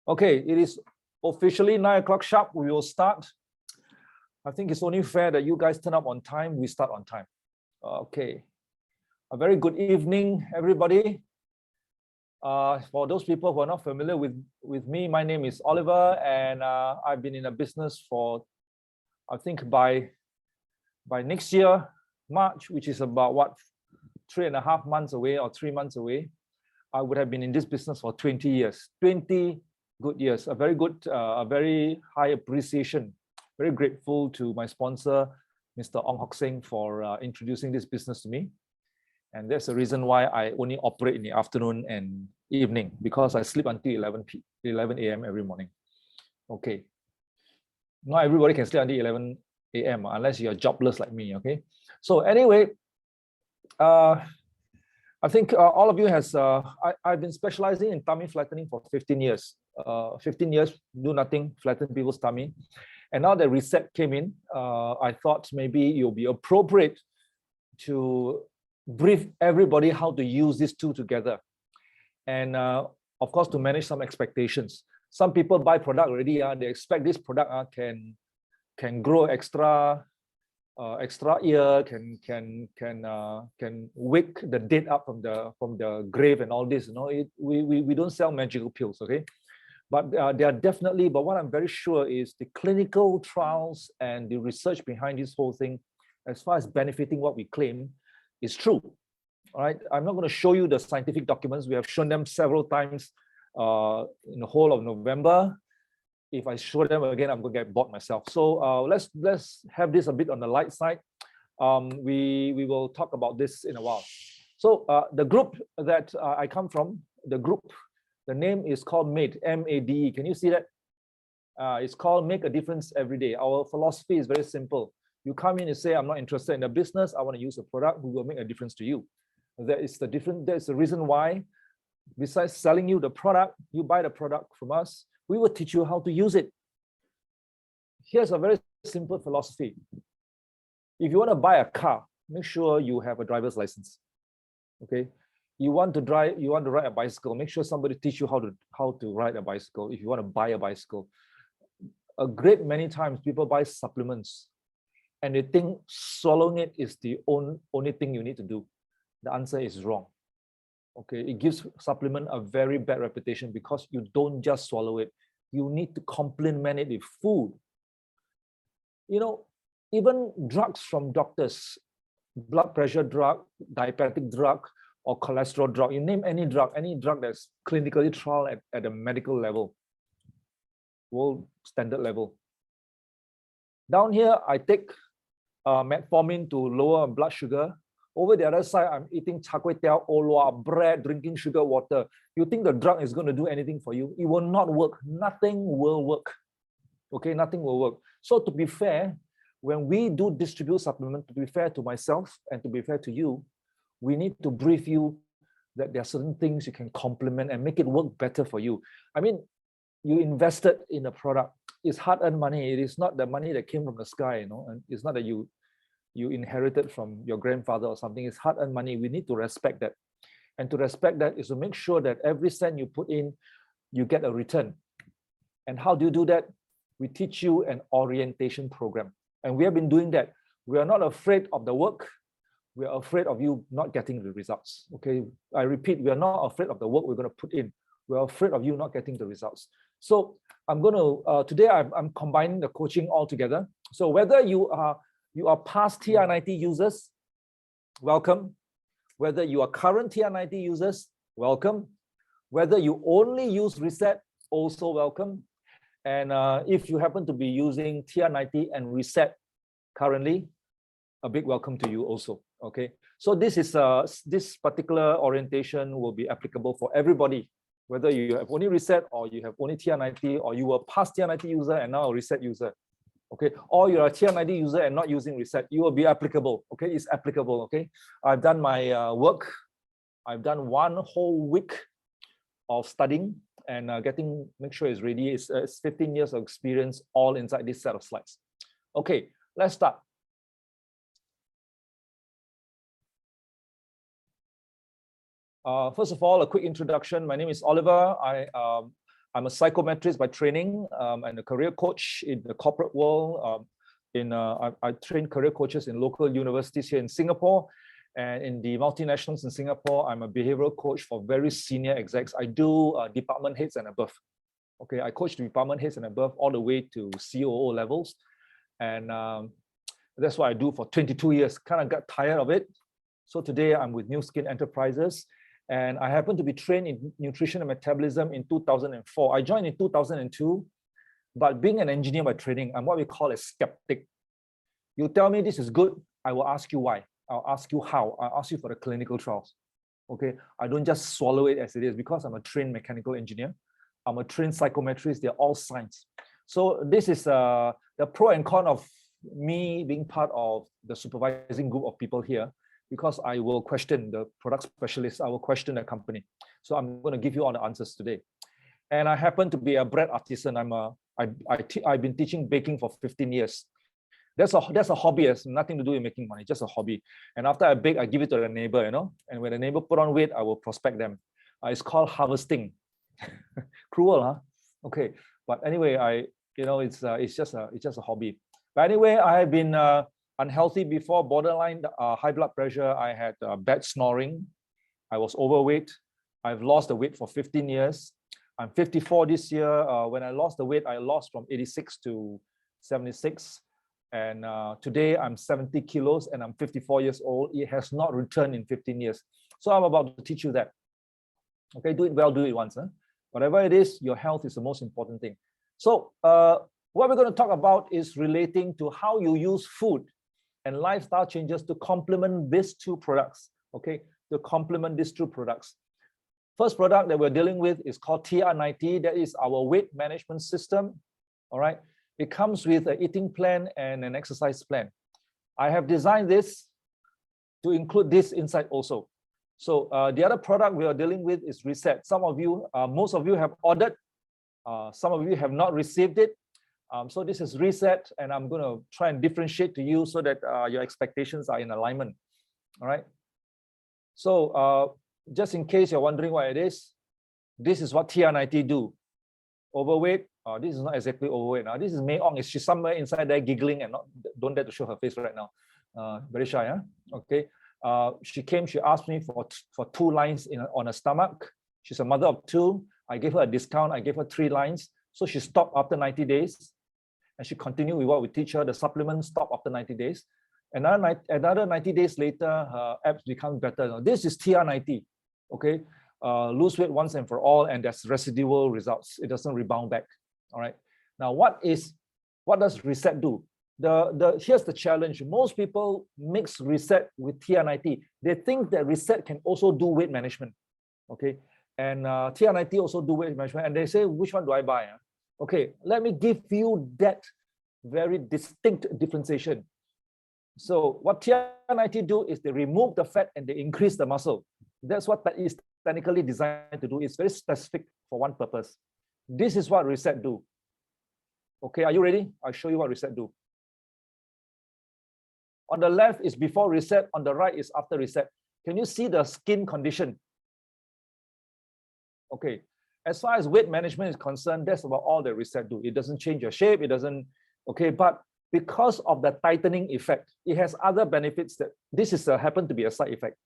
Okay, it is officially 9 o'clock sharp. We will start. I think it's only fair that you guys turn up on time. We start on time. Okay. A very good evening, everybody. For those people who are not familiar with me, my name is Oliver, and I've been in a business for, I think by next year, March, which is about what, 3.5 months away or 3 months away, I would have been in this business for 20 years. 20 good years. A very high appreciation. Very grateful to my sponsor, Mr. Ong Hock Seng, for introducing this business to me. And that's the reason why I only operate in the afternoon and evening, because I sleep until 11 a.m. every morning. Okay. Not everybody can sleep until 11 a.m. unless you're jobless like me, okay? So anyway, I think all of you has, I've been specializing in tummy flattening for 15 years. 15 years, do nothing, flatten people's tummy. And now that Reset came in, I thought maybe it will be appropriate to brief everybody how to use these two together. And of course, to manage some expectations. Some people buy product already, they expect this product can grow extra ear, can wake the dead up from the grave and all this. You know, we don't sell magical pills, okay? But there are definitely, but what I'm very sure is the clinical trials and the research behind this whole thing, as far as benefiting what we claim, is true. All right, I'm not going to show you the scientific documents. We have shown them several times in the whole of November. If I show them again, I'm going to get bored myself. So let's have this a bit on the light side. We will talk about this in a while. So the group that I come from, the name is called MADE, M-A-D-E. Can you see that? It's called Make a Difference Every Day. Our philosophy is very simple. You come in and say, I'm not interested in the business. I want to use a product who will make a difference to you. That's the reason why, besides selling you the product, you buy the product from us. We will teach you how to use it. Here's a very simple philosophy. If you want to buy a car, make sure you have a driver's license. Okay. You want to ride a bicycle, make sure somebody teach you how to ride a bicycle. If you want to buy a bicycle, a great many times people buy supplements and they think swallowing it is the only thing you need to do. The answer is wrong. Okay, it gives supplement a very bad reputation because you don't just swallow it. You need to complement it with food. You know, even drugs from doctors, blood pressure drug, diabetic drug, or cholesterol drug, you name any drug that's clinically trialed at a medical level, world standard level. Down here, I take metformin to lower blood sugar. Over the other side, I'm eating char kway teow, olwa, bread, drinking sugar water. You think the drug is going to do anything for you? It will not work. Nothing will work. Okay, nothing will work. So to be fair, when we do distribute supplement, to be fair to myself and to be fair to you, we need to brief you that there are certain things you can complement and make it work better for you. I mean, you invested in a product. It's hard-earned money. It is not the money that came from the sky, you know, and it's not that you inherited from your grandfather or something. It's hard-earned money. We need to respect that. And to respect that is to make sure that every cent you put in, you get a return. And how do you do that? We teach you an orientation program. And we have been doing that. We are not afraid of the work. We are afraid of you not getting the results. Okay, I repeat, we are not afraid of the work we're going to put in. We're afraid of you not getting the results. So I'm going to, today I'm combining the coaching all together. So whether you are past TR90 users, welcome. Whether you are current TR90 users, welcome. Whether you only use Reset, also welcome. And if you happen to be using TR90 and Reset currently, a big welcome to you also. Okay, so this particular orientation will be applicable for everybody, whether you have only Reset or you have only TR90, or you were past TR90 user and now a Reset user. Okay, or you're a TR90 user and not using Reset, you will be applicable. Okay, it's applicable. Okay, I've done my work. I've done 1 whole week of studying and make sure it's ready. It's 15 years of experience all inside this set of slides. Okay, let's start. First of all, a quick introduction. My name is Oliver. I'm a psychometrist by training and a career coach in the corporate world. I train career coaches in local universities here in Singapore, and in the multinationals in Singapore, I'm a behavioral coach for very senior execs. I do department heads and above. Okay, I coach the department heads and above all the way to COO levels, and that's what I do for 22 years. Kind of got tired of it, so today I'm with New Skin Enterprises, and I happen to be trained in nutrition and metabolism in 2004. I joined in 2002. But being an engineer by training, I'm what we call a skeptic. You tell me this is good, I will ask you why. I'll ask you how. I'll ask you for the clinical trials. Okay, I don't just swallow it as it is because I'm a trained mechanical engineer. I'm a trained psychometrist. They're all science. So this is the pro and con of me being part of the supervising group of people here, because I will question the product specialists. I will question the company. So I'm going to give you all the answers today. And I happen to be a bread artisan. I've been teaching baking for 15 years. That's a hobby. It's nothing to do with making money, just a hobby. And after I bake, I give it to the neighbor, you know. And when the neighbor put on weight, I will prospect them. It's called harvesting. Cruel, huh? Okay. But anyway, it's just a hobby. But anyway, I have been unhealthy before, borderline high blood pressure. I had bad snoring. I was overweight. I've lost the weight for 15 years. I'm 54 this year. When I lost the weight, I lost from 86 to 76. And today I'm 70 kilos and I'm 54 years old. It has not returned in 15 years. So I'm about to teach you that. Okay, do it well, do it once. Huh? Whatever it is, your health is the most important thing. So what we're going to talk about is relating to how you use food and lifestyle changes to complement these two products. Okay, to complement these two products. First product that we're dealing with is called TR90. That is our weight management system. All right. It comes with an eating plan and an exercise plan. I have designed this to include this inside also. So the other product we are dealing with is Reset. Some of you, most of you have ordered. Some of you have not received it. So this is Reset, and I'm going to try and differentiate to you so that your expectations are in alignment. All right. So just in case you're wondering what it is, this is what TR90 do. Overweight. This is not exactly overweight. Now this is May Ong. She's somewhere inside there giggling and don't dare to show her face right now. Very shy, huh? Okay. She came. She asked me for 2 lines on her stomach. She's a mother of 2. I gave her a discount. I gave her 3 lines. So she stopped after 90 days, and she continued with what we teach her. The supplements stop after 90 days. Another 90 days later, her abs become better. Now, this is TR90. Okay, lose weight once and for all, and there's residual results. It doesn't rebound back. All right. Now, what does Reset do? Here's the challenge. Most people mix Reset with TR90. They think that Reset can also do weight management. Okay, and TR90 also do weight management, and they say, which one do I buy? Okay, let me give you that very distinct differentiation. So what TR90 do is they remove the fat and they increase the muscle. That's what that is technically designed to do. It's very specific for one purpose. This is what Reset do. Okay, are you ready? I'll show you what Reset do. On the left is before Reset, on the right is after Reset. Can you see the skin condition? Okay, as far as weight management is concerned, that's about all the Reset do. It doesn't change your shape, it doesn't, okay, but because of the tightening effect, it has other benefits that this is happen to be a side effect.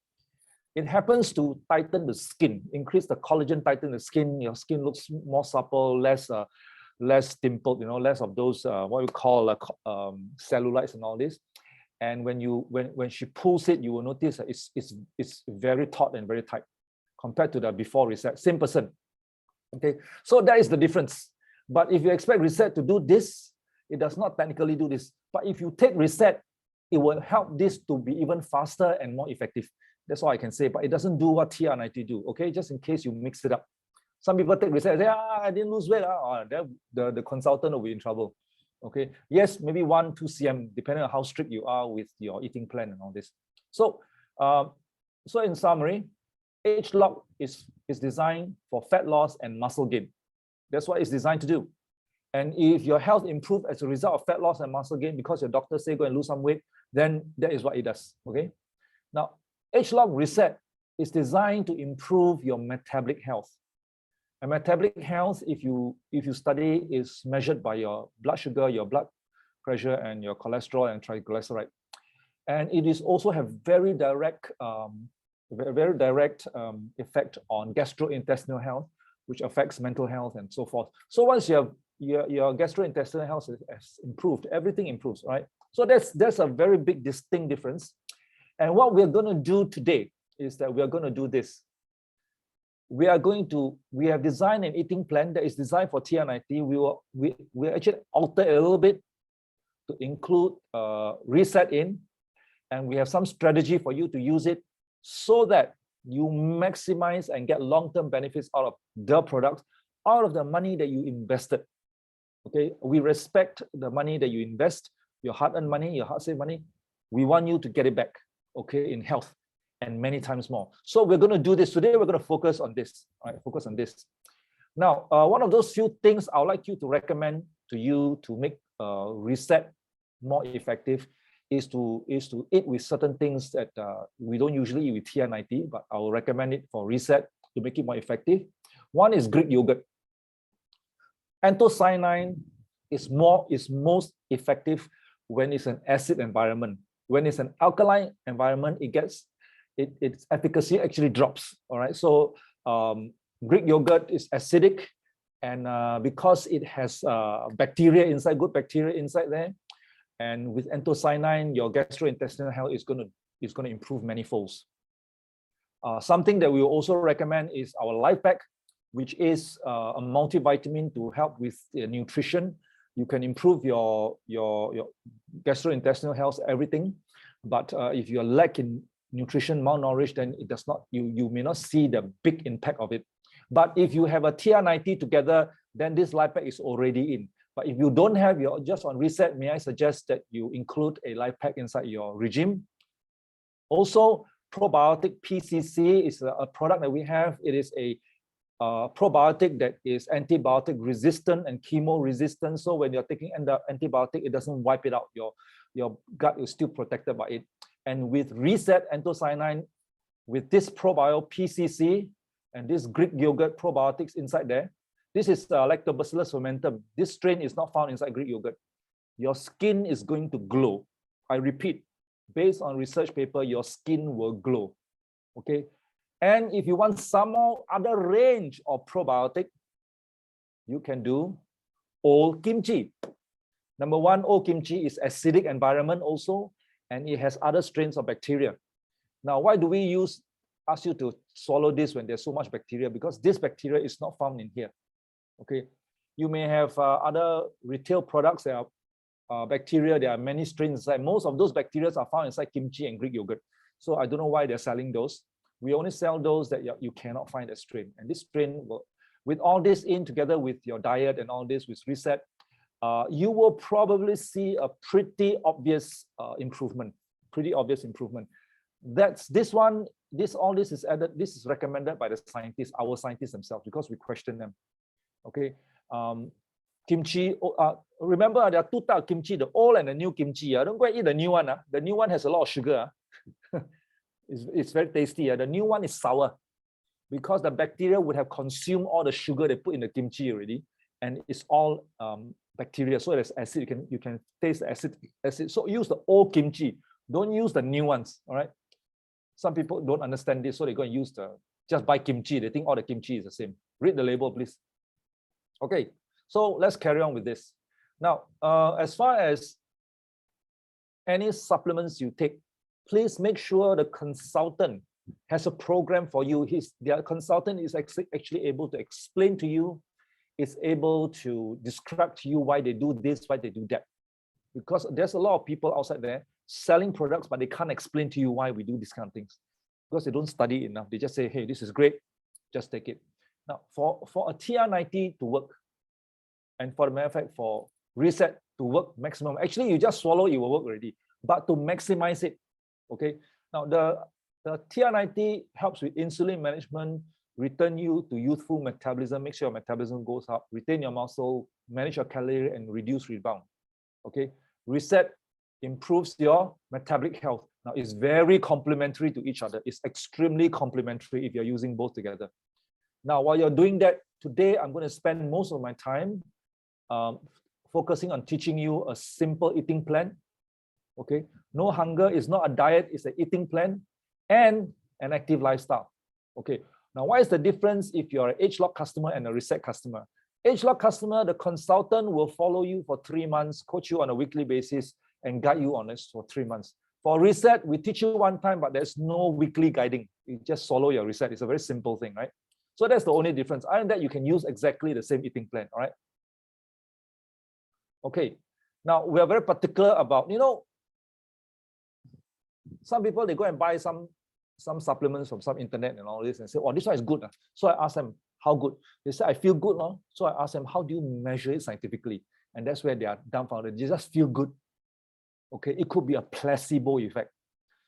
It happens to tighten the skin, increase the collagen, tighten the skin. Your skin looks more supple, less dimpled, less of those what we call cellulites and all this. And when she pulls it, you will notice that it's very taut and very tight compared to the before Reset. Same person. Okay, so that is the difference. But if you expect Reset to do this, it does not technically do this. But if you take Reset, it will help this to be even faster and more effective. That's all I can say, but it doesn't do what TR90 do, okay? Just in case you mix it up. Some people take Reset and say, I didn't lose weight. The consultant will be in trouble, okay? Yes, maybe 1-2 cm, depending on how strict you are with your eating plan and all this. So, so in summary, H-Lock is designed for fat loss and muscle gain. That's what it's designed to do. And if your health improves as a result of fat loss and muscle gain because your doctor say go and lose some weight, then that is what it does, okay? Now, H-Lock Reset is designed to improve your metabolic health. And metabolic health, if you study, is measured by your blood sugar, your blood pressure, and your cholesterol and triglyceride. And it is also have very direct effect on gastrointestinal health, which affects mental health and so forth. So once you have your gastrointestinal health has improved, everything improves, right? So that's a very big distinct difference. And what we're going to do today is that we are going to do this. We have designed an eating plan that is designed for TR90. We actually alter a little bit to include reset in, and we have some strategy for you to use it so that you maximize and get long-term benefits out of the products, out of the money that you invested. Okay, we respect the money that you invest, your hard-earned money, your hard-saved money. We want you to get it back, okay, in health and many times more. So we're going to do this today. We're going to focus on this, right? Focus on this. Now, one of those few things I would like you to recommend to you to make reset more effective is to eat with certain things that we don't usually eat with TR90, but I will recommend it for reset to make it more effective. One is Greek yogurt. Anthocyanin is most effective when it's an acid environment. When it's an alkaline environment, its efficacy actually drops. All right. So Greek yogurt is acidic, and because it has bacteria inside, good bacteria inside there, and with anthocyanin, your gastrointestinal health is going to improve many folds. Something that we will also recommend is our Life Pack, which is a multivitamin to help with nutrition. You can improve your gastrointestinal health, everything. But if you are lacking nutrition, malnourished, then it does not. You may not see the big impact of it. But if you have a TR90 together, then this Life Pack is already in. But if you don't have, you're just on reset, may I suggest that you include a Life Pack inside your regime. Also, probiotic PCC is a product that we have. It is a probiotic that is antibiotic resistant and chemo resistant. So when you're taking antibiotic, it doesn't wipe it out. Your gut is still protected by it. And with Reset anthocyanin, with this probiotic PCC and this Greek yogurt probiotics inside there, this is Lactobacillus fermentum. This strain is not found inside Greek yogurt. Your skin is going to glow. I repeat, based on research paper, your skin will glow. Okay. And if you want some more other range of probiotic, you can do old kimchi. Number one, old kimchi is acidic environment also, and it has other strains of bacteria. Now, why do we ask you to swallow this when there's so much bacteria? Because this bacteria is not found in here. Okay, you may have other retail products that are bacteria. There are many strains inside. Most of those bacteria are found inside kimchi and Greek yogurt. So I don't know why they're selling those. We only sell those that you cannot find a strain. And this strain will, with all this in together with your diet and all this with Reset, you will probably see a pretty obvious improvement. Pretty obvious improvement. That's this one. All this is added. This is recommended by the scientists, our scientists themselves, because we question them. Okay, kimchi. Remember, there are two types of kimchi: the old and the new kimchi. Don't go and eat the new one. The new one has a lot of sugar. It's very tasty. The new one is sour because the bacteria would have consumed all the sugar they put in the kimchi already, and it's all bacteria. So there's acid. You can taste the acid. So use the old kimchi. Don't use the new ones. All right. Some people don't understand this, so they go and just buy kimchi. They think all the kimchi is the same. Read the label, please. Okay, so let's carry on with this. Now, as far as any supplements you take, please make sure the consultant has a program for you. Their consultant is actually able to explain to you, is able to describe to you why they do this, why they do that. Because there's a lot of people outside there selling products, but they can't explain to you why we do these kind of things. Because they don't study enough. They just say, hey, this is great, just take it. Now, for a TR90 to work, and for the matter of fact, for Reset to work maximum, actually, you just swallow, it will work already. But to maximize it, okay? Now, the TR90 helps with insulin management, return you to youthful metabolism, make sure your metabolism goes up, retain your muscle, manage your calorie, and reduce rebound, okay? Reset improves your metabolic health. Now, it's very complementary to each other. It's extremely complementary if you're using both together. Now, while you're doing that, today I'm going to spend most of my time focusing on teaching you a simple eating plan. Okay, no hunger is not a diet, it's an eating plan and an active lifestyle. Okay, now what is the difference if you're an age-lock customer and a reset customer? Age-lock customer, the consultant will follow you for 3 months, coach you on a weekly basis, and guide you on this for 3 months. For reset, we teach you one time, but there's no weekly guiding. You just follow your reset. It's a very simple thing, right? So that's the only difference. Other than that, you can use exactly the same eating plan, all right? Okay, now we are very particular about, some people, they go and buy some supplements from some internet and all this and say, oh, this one is good. So I ask them, how good? They say, I feel good. No? So I ask them, how do you measure it scientifically? And that's where they are dumbfounded. They just feel good. Okay, it could be a placebo effect.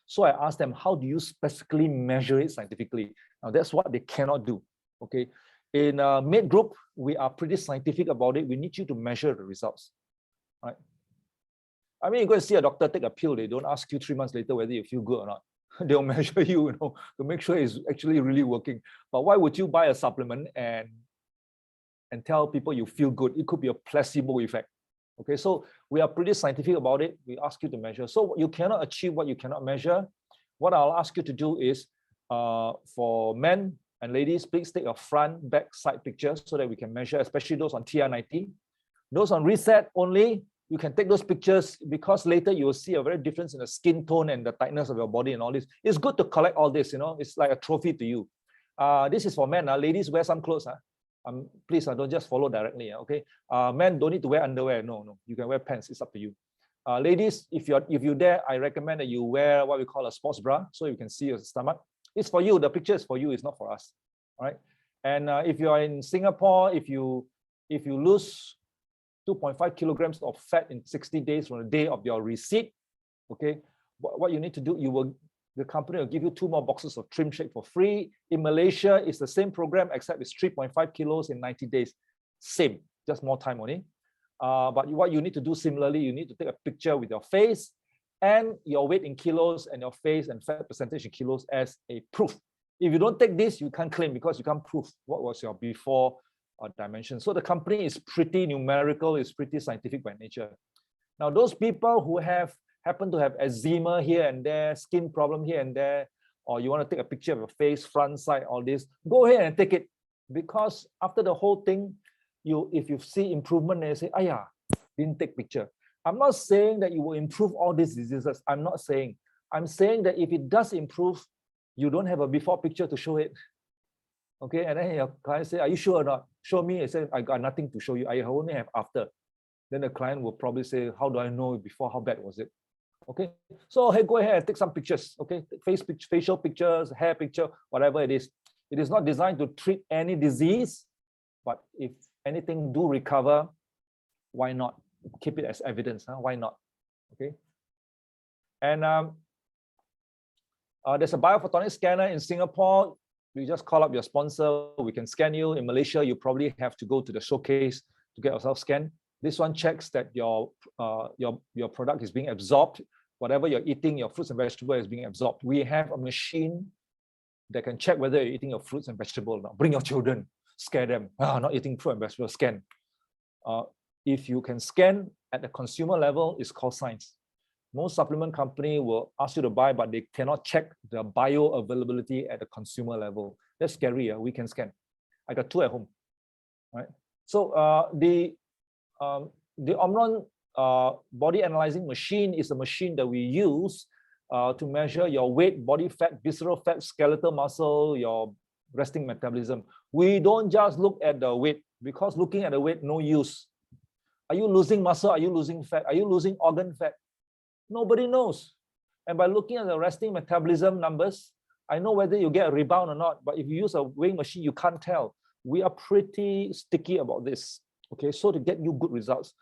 So I ask them, how do you specifically measure it scientifically? Now that's what they cannot do. Okay, in Mate Group, we are pretty scientific about it. We need you to measure the results, right? I mean, you go and see a doctor, take a pill. They don't ask you 3 months later whether you feel good or not. They'll measure you, to make sure it's actually really working. But why would you buy a supplement and tell people you feel good? It could be a placebo effect. Okay, so we are pretty scientific about it. We ask you to measure. So you cannot achieve what you cannot measure. What I'll ask you to do is, for men and ladies, please take a front, back, side picture so that we can measure, especially those on TR90. Those on reset only, you can take those pictures because later you will see a very difference in the skin tone and the tightness of your body and all this. It's good to collect all this, it's like a trophy to you. This is for men. Ladies, wear some clothes. Please don't just follow directly. Okay, men don't need to wear underwear. No, you can wear pants. It's up to you. Ladies, if you're there, I recommend that you wear what we call a sports bra so you can see your stomach. It's for you. The picture is for you. It's not for us. All right. And if you are in Singapore, if you lose 2.5 kilograms of fat in 60 days from the day of your receipt, okay, what you need to do, the company will give you 2 more boxes of Trim Shake for free. In Malaysia, it's the same program except it's 3.5 kilos in 90 days. Same, just more time only. But what you need to do similarly, you need to take a picture with your face and your weight in kilos and your face and fat percentage in kilos as a proof. If you don't take this, you can't claim because you can't prove what was your before dimension. So the company is pretty numerical, it's pretty scientific by nature. Now, those people who happen to have eczema here and there, skin problem here and there, or you want to take a picture of your face, front, side, all this, go ahead and take it. Because after the whole thing, if you see improvement, they say, "Aya, didn't take picture." I'm not saying that you will improve all these diseases. I'm not saying. I'm saying that if it does improve, you don't have a before picture to show it. Okay, and then your client say, "Are you sure or not? Show me." I say, "I got nothing to show you. I only have after." Then the client will probably say, "How do I know before? How bad was it?" Okay, so hey, go ahead and take some pictures. Okay, facial pictures, hair picture, whatever it is. It is not designed to treat any disease, but if anything do recover, why not? Keep it as evidence. Why not? Okay. And there's a biophotonic scanner in Singapore. You just call up your sponsor. We can scan you. In Malaysia, you probably have to go to the showcase to get yourself scanned. This one checks that your product is being absorbed. Whatever you're eating, your fruits and vegetables is being absorbed. We have a machine that can check whether you're eating your fruits and vegetables. Now, bring your children, scare them. Not eating fruit and vegetables, scan. If you can scan at the consumer level, it's called science. Most supplement company will ask you to buy, but they cannot check the bioavailability at the consumer level. That's scary. We can scan. I got 2 at home. Right. So the Omron body analyzing machine is a machine that we use to measure your weight, body fat, visceral fat, skeletal muscle, your resting metabolism. We don't just look at the weight because looking at the weight, no use. Are you losing muscle? Are you losing fat? Are you losing organ fat? Nobody knows. And by looking at the resting metabolism numbers, I know whether you get a rebound or not. But if you use a weighing machine, you can't tell. We are pretty sticky about this. Okay, so to get you good results,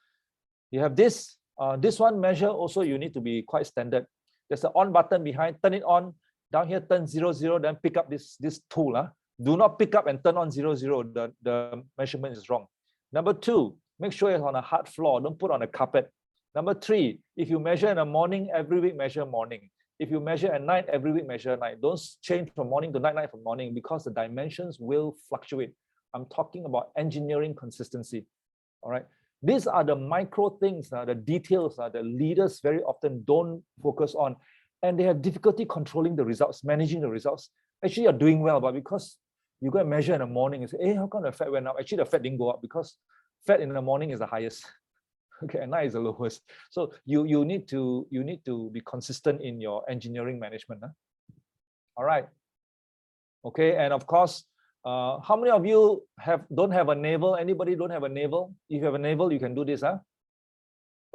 you have this. This one measure also you need to be quite standard. There's an on button behind. Turn it on. Down here, turn 00. Then pick up this tool. Do not pick up and turn on 00. The measurement is wrong. Number 2, make sure it's on a hard floor. Don't put on a carpet. Number 3, if you measure in the morning, every week measure morning. If you measure at night, every week measure at night. Don't change from morning to night, night from morning, because the dimensions will fluctuate. I'm talking about engineering consistency. All right. These are the micro things, the details that leaders very often don't focus on. And they have difficulty controlling the results, managing the results. Actually, you're doing well, but because you go and measure in the morning and say, hey, how come the fat went up? Actually, the fat didn't go up because fat in the morning is the highest. Okay, at night is the lowest. So you need to be consistent in your engineering management. Huh? All right. Okay, and of course, how many of you don't have a navel? Anybody don't have a navel? If you have a navel, you can do this, huh?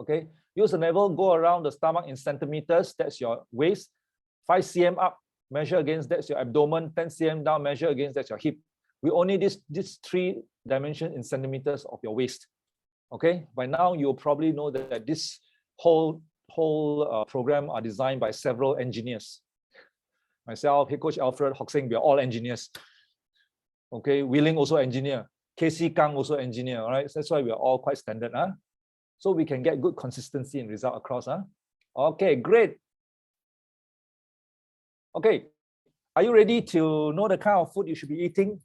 Okay, use the navel, go around the stomach in centimeters. That's your waist. 5 cm up, measure against that's your abdomen. 10 cm down, measure against that's your hip. We only need this 3 dimensions in centimeters of your waist. Okay, by now you'll probably know that this whole program are designed by several engineers. Myself, Head Coach Alfred, Hoxing, we are all engineers. Okay, Wheeling also engineer. Casey Kang also engineer. All right, so that's why we are all quite standard. Huh? So we can get good consistency in result across. Huh? Okay, great. Okay, are you ready to know the kind of food you should be eating?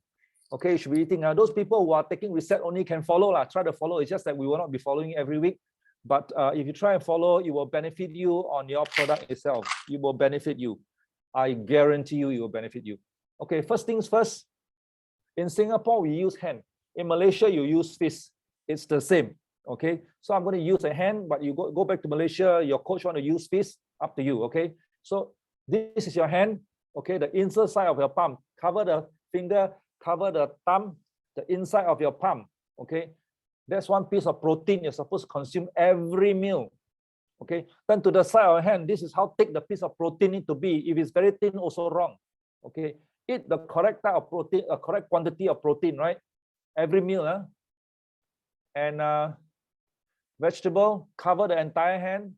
Okay, you should be eating. Those people who are taking reset only can follow. Try to follow. It's just that we will not be following every week. But if you try and follow, it will benefit you on your product itself. It will benefit you. I guarantee you, it will benefit you. Okay, first things first. In Singapore, we use hand. In Malaysia, you use fist. It's the same. Okay, so I'm going to use a hand, but you go back to Malaysia, your coach want to use fist, up to you. Okay, so this is your hand. Okay, the inside side of your palm. Cover the finger, cover the thumb, the inside of your palm. Okay, that's one piece of protein you're supposed to consume every meal. Okay, turn to the side of your hand. This is how thick the piece of protein need to be. If it's very thin, also wrong. Okay, eat the correct type of protein, a correct quantity of protein, right? Every meal, huh? And vegetable, cover the entire hand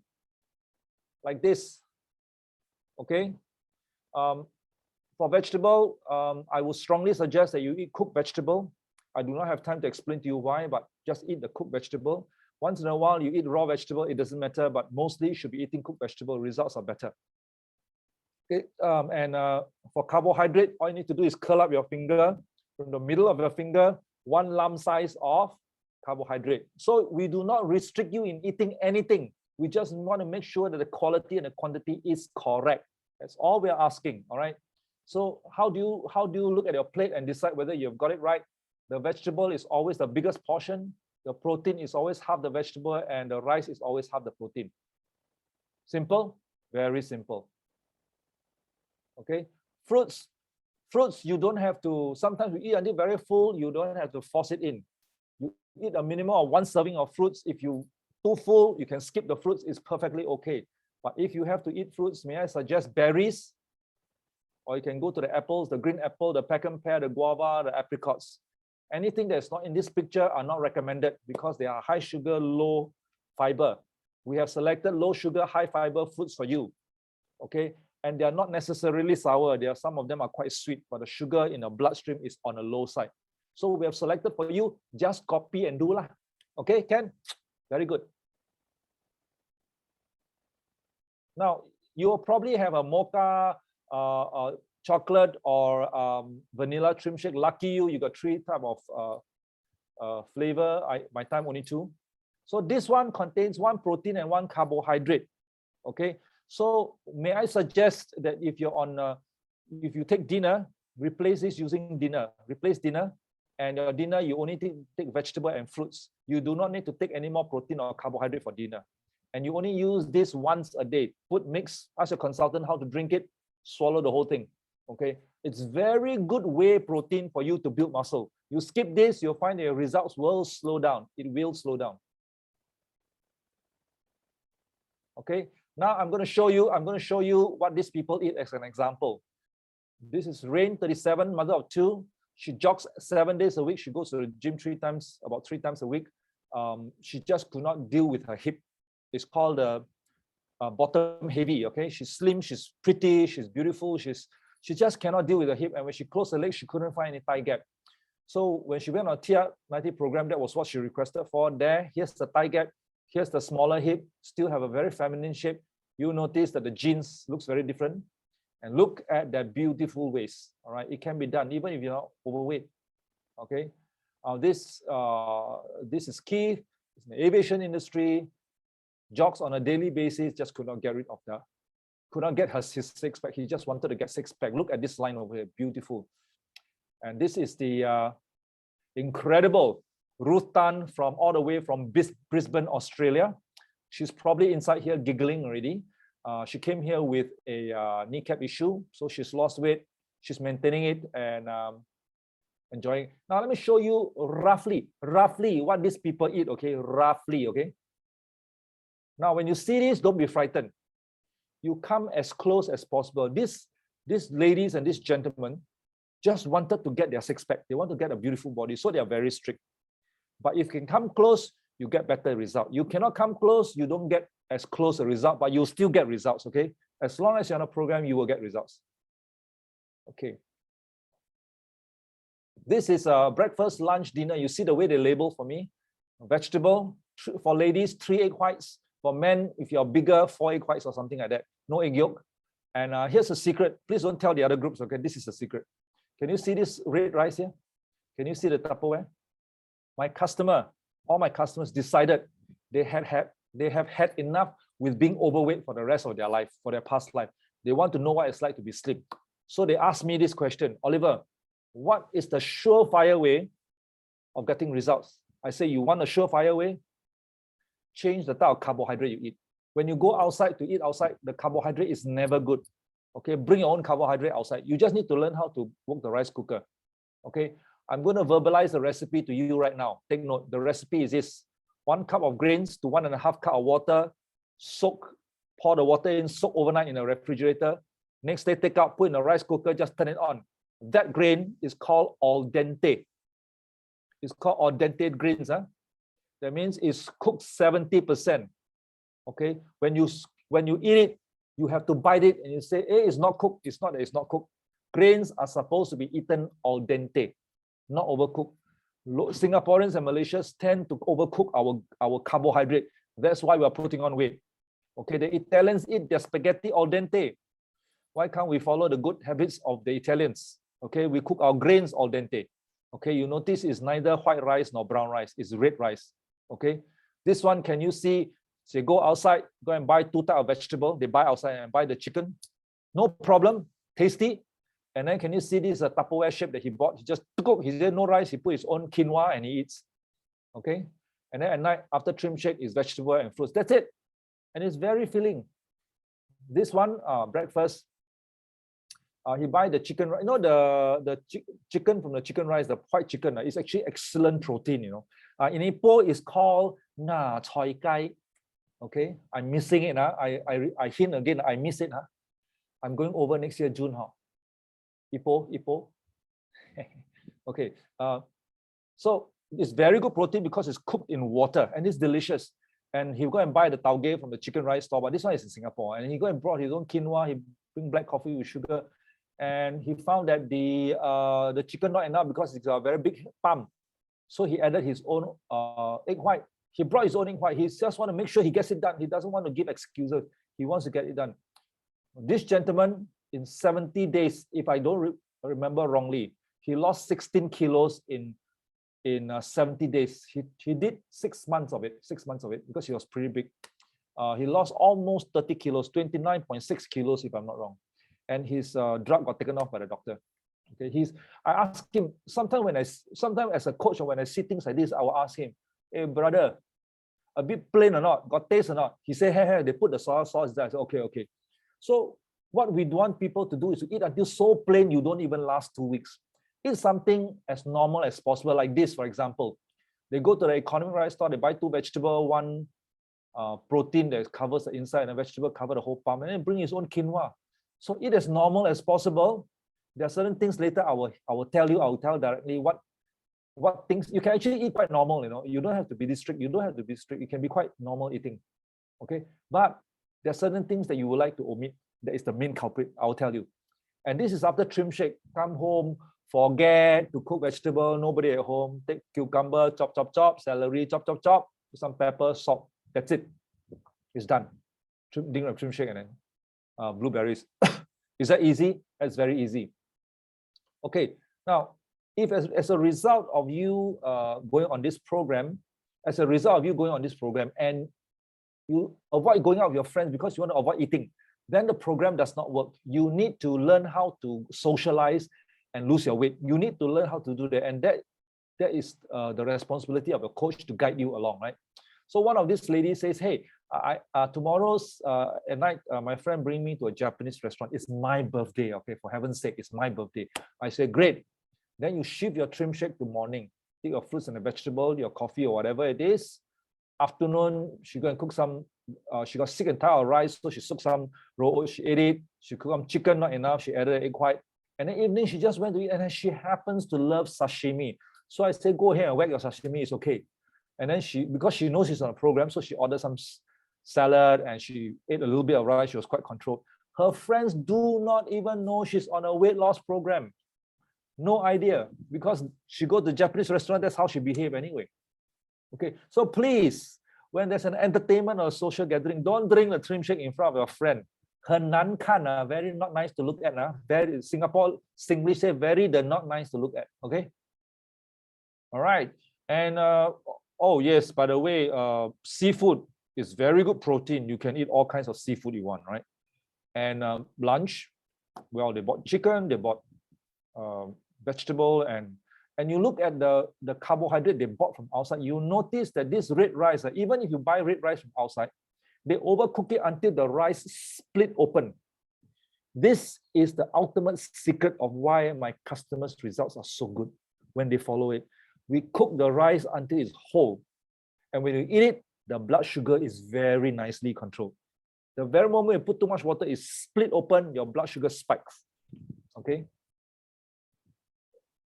like this. Okay. For vegetable, I would strongly suggest that you eat cooked vegetable. I do not have time to explain to you why, but just eat the cooked vegetable. Once in a while, you eat raw vegetable, it doesn't matter, but mostly you should be eating cooked vegetable. Results are better. Okay. For carbohydrate, all you need to do is curl up your finger. From the middle of your finger, 1 lump size of carbohydrate. So we do not restrict you in eating anything. We just want to make sure that the quality and the quantity is correct. That's all we are asking. All right. So how do you look at your plate and decide whether you've got it right? The vegetable is always the biggest portion. The protein is always half the vegetable, and the rice is always half the protein. Simple, very simple. Okay. Fruits you don't have to. Sometimes we eat until very full. You don't have to force it in. You eat a minimum of 1 serving of fruits. If you too full, you can skip the fruits. It's perfectly okay. But if you have to eat fruits, may I suggest berries? Or you can go to the apples, the green apple, the pecan pear, the guava, the apricots. Anything that's not in this picture are not recommended because they are high sugar, low fiber. We have selected low sugar, high fiber foods for you. Okay, and they are not necessarily sour. Some of them are quite sweet, but the sugar in the bloodstream is on the low side. So we have selected for you. Just copy and do lah. Okay, Ken? Very good. Now, you will probably have a mocha, chocolate, or vanilla trim shake. Lucky you got 3 types of flavor. My time only 2. So this one contains 1 protein and 1 carbohydrate. Okay. So may I suggest that if if you take dinner, replace this using dinner. Replace dinner, and your dinner you only take vegetable and fruits. You do not need to take any more protein or carbohydrate for dinner. And you only use this once a day. Put mix, ask your consultant how to drink it, swallow the whole thing. Okay, it's very good whey protein for you to build muscle. You skip this, you'll find your results will slow down. It will slow down. Okay, now I'm going to show you what these people eat as an example. This is Rain, 37, mother of 2. She jogs 7 days a week. She goes to the gym about 3 times a week. She just could not deal with her hip. It's called bottom heavy. Okay, she's slim, she's pretty, she's beautiful. She just cannot deal with her hip. And when she closed her leg, she couldn't find any thigh gap. So when she went on a TR90 program, that was what she requested for. Here's the thigh gap. Here's the smaller hip. Still have a very feminine shape. you notice that the jeans looks very different. And look at that beautiful waist. All right, it can be done even if you're not overweight. Okay, this is key. It's in the aviation industry. Jogs on a daily basis just could not get rid of could not get his six-pack. He just wanted to get six-pack. Look at this line over here, beautiful. And this is the incredible Ruth Tan from all the way from Brisbane, Australia. She's probably inside here giggling already. She came here with a kneecap issue, so she's lost weight. She's maintaining it and enjoying. Now let me show you roughly what these people eat. Okay, roughly. Okay. Now when you see this, don't be frightened. You come as close as possible. These ladies and this gentleman just wanted to get their six-pack. They want to get a beautiful body, so they are very strict. But if you can come close, you get better result. You cannot come close, you don't get as close a result, but you'll still get results, okay? As long as you're on a program, you will get results. Okay. This is breakfast, lunch, dinner. You see the way they label for me? Vegetable, for ladies, 3 egg whites. For men, if you're bigger, 4 egg whites or something like that. No egg yolk. And here's a secret. Please don't tell the other groups, okay? This is a secret. Can you see this red rice here? Can you see the Tupperware? All my customers decided they have had enough with being overweight for the rest of their life, for their past life. They want to know what it's like to be slim. So they asked me this question, Oliver, what is the surefire way of getting results? I say, you want a surefire way? Change the type of carbohydrate you eat. When you go outside to eat outside, the carbohydrate is never good. Okay, bring your own carbohydrate outside. You just need to learn how to work the rice cooker. Okay, I'm going to verbalize the recipe to you right now. Take note, the recipe is this. 1 cup of grains to 1.5 cup of water, pour the water in, soak overnight in a refrigerator. Next day, take out, put in a rice cooker, just turn it on. That grain is called al dente. It's called al dente grains. Huh? That means it's cooked 70%. Okay, when you eat it, you have to bite it and you say, hey, it's not cooked. It's not that it's not cooked. Grains are supposed to be eaten al dente, not overcooked. Singaporeans and Malaysians tend to overcook our carbohydrate. That's why we are putting on weight. Okay, the Italians eat their spaghetti al dente. Why can't we follow the good habits of the Italians? Okay, we cook our grains al dente. Okay, you notice it's neither white rice nor brown rice, it's red rice. Okay, this one, can you see? So you go outside, go and buy 2 types of vegetable. They buy outside and buy the chicken. No problem, tasty. And then can you see this Tupperware shape that he bought? He just took, he said no rice, he put his own quinoa and he eats. Okay, and then at night after trim shake is vegetable and fruits. That's it, and it's very filling. This one breakfast. He buy the chicken. You know the chicken from the chicken rice, the white chicken. It's actually excellent protein. You know, in Ipoh it's called na choi kai. Okay, I'm missing it. I hint again. I miss it. I'm going over next year June. Ipoh. Okay. So it's very good protein because it's cooked in water and it's delicious. And he'll go and buy the tauge from the chicken rice store, but this one is in Singapore. And he go and brought his own quinoa. He bring black coffee with sugar. And he found that the chicken not enough because it's a very big palm. So he added his own egg white. He brought his own egg white. He just want to make sure he gets it done. He doesn't want to give excuses. He wants to get it done. This gentleman, in 70 days, if I don't remember wrongly, he lost 16 kilos in 70 days. He did 6 months of it, because he was pretty big. He lost almost 30 kilos, 29.6 kilos, if I'm not wrong. And his drug got taken off by the doctor. Okay, I asked him, sometimes as a coach or when I see things like this, I will ask him, hey brother, a bit plain or not, got taste or not? He said, hey, they put the soy sauce there. I said, okay. So what we want people to do is to eat until so plain you don't even last 2 weeks. Eat something as normal as possible, like this, for example. They go to the economic rice store, they buy 2 vegetables, 1 protein that covers the inside and a vegetable cover the whole palm, and then bring his own quinoa. So eat as normal as possible. There are certain things later I will tell directly what things you can actually eat quite normal. You know, you don't have to be this strict. You don't have to be strict. You can be quite normal eating. Okay, but there are certain things that you would like to omit. That is the main culprit. I'll tell you. And this is after trim shake. Come home, forget to cook vegetable. Nobody at home. Take cucumber, chop. Celery, chop. Some pepper, salt. That's it. It's done. trim shake and then blueberries. Is that easy? That's very easy. Okay, now if as a result of you going on this program, and you avoid going out with your friends because you want to avoid eating, then the program does not work. You need to learn how to socialize and lose your weight. You need to learn how to do that, and that is the responsibility of a coach to guide you along, right? So one of these ladies says, hey, tomorrow's at night, my friend bring me to a Japanese restaurant. It's my birthday, okay? For heaven's sake, it's my birthday. I say, great. Then you shift your trim shake to morning. Take your fruits and a vegetable, your coffee or whatever it is. Afternoon, she go and cook some, she got sick and tired of rice, so she cooked some raw oats, she ate it. She cooked some chicken, not enough, she added egg white. And then evening, she just went to eat, and then she happens to love sashimi. So I say, go ahead and whack your sashimi, it's okay. And then because she knows she's on a program, so she ordered some salad and she ate a little bit of rice. She was quite controlled. Her friends do not even know she's on a weight loss program. No idea, because she go to Japanese restaurant, that's how she behave anyway. Okay, so please, when there's an entertainment or a social gathering, don't drink the trim shake in front of your friend. 很难看, very not nice to look at. Very Singapore Singlish say very not nice to look at. Okay. All right. And oh yes, by the way, seafood is very good protein. You can eat all kinds of seafood you want, right? And lunch, well, they bought chicken, they bought vegetable, and you look at the carbohydrate they bought from outside, you notice that this red rice, even if you buy red rice from outside, they overcook it until the rice split open. This is the ultimate secret of why my customers' results are so good when they follow it. We cook the rice until it's whole. And when you eat it, the blood sugar is very nicely controlled. The very moment you put too much water, it's split open, your blood sugar spikes. Okay?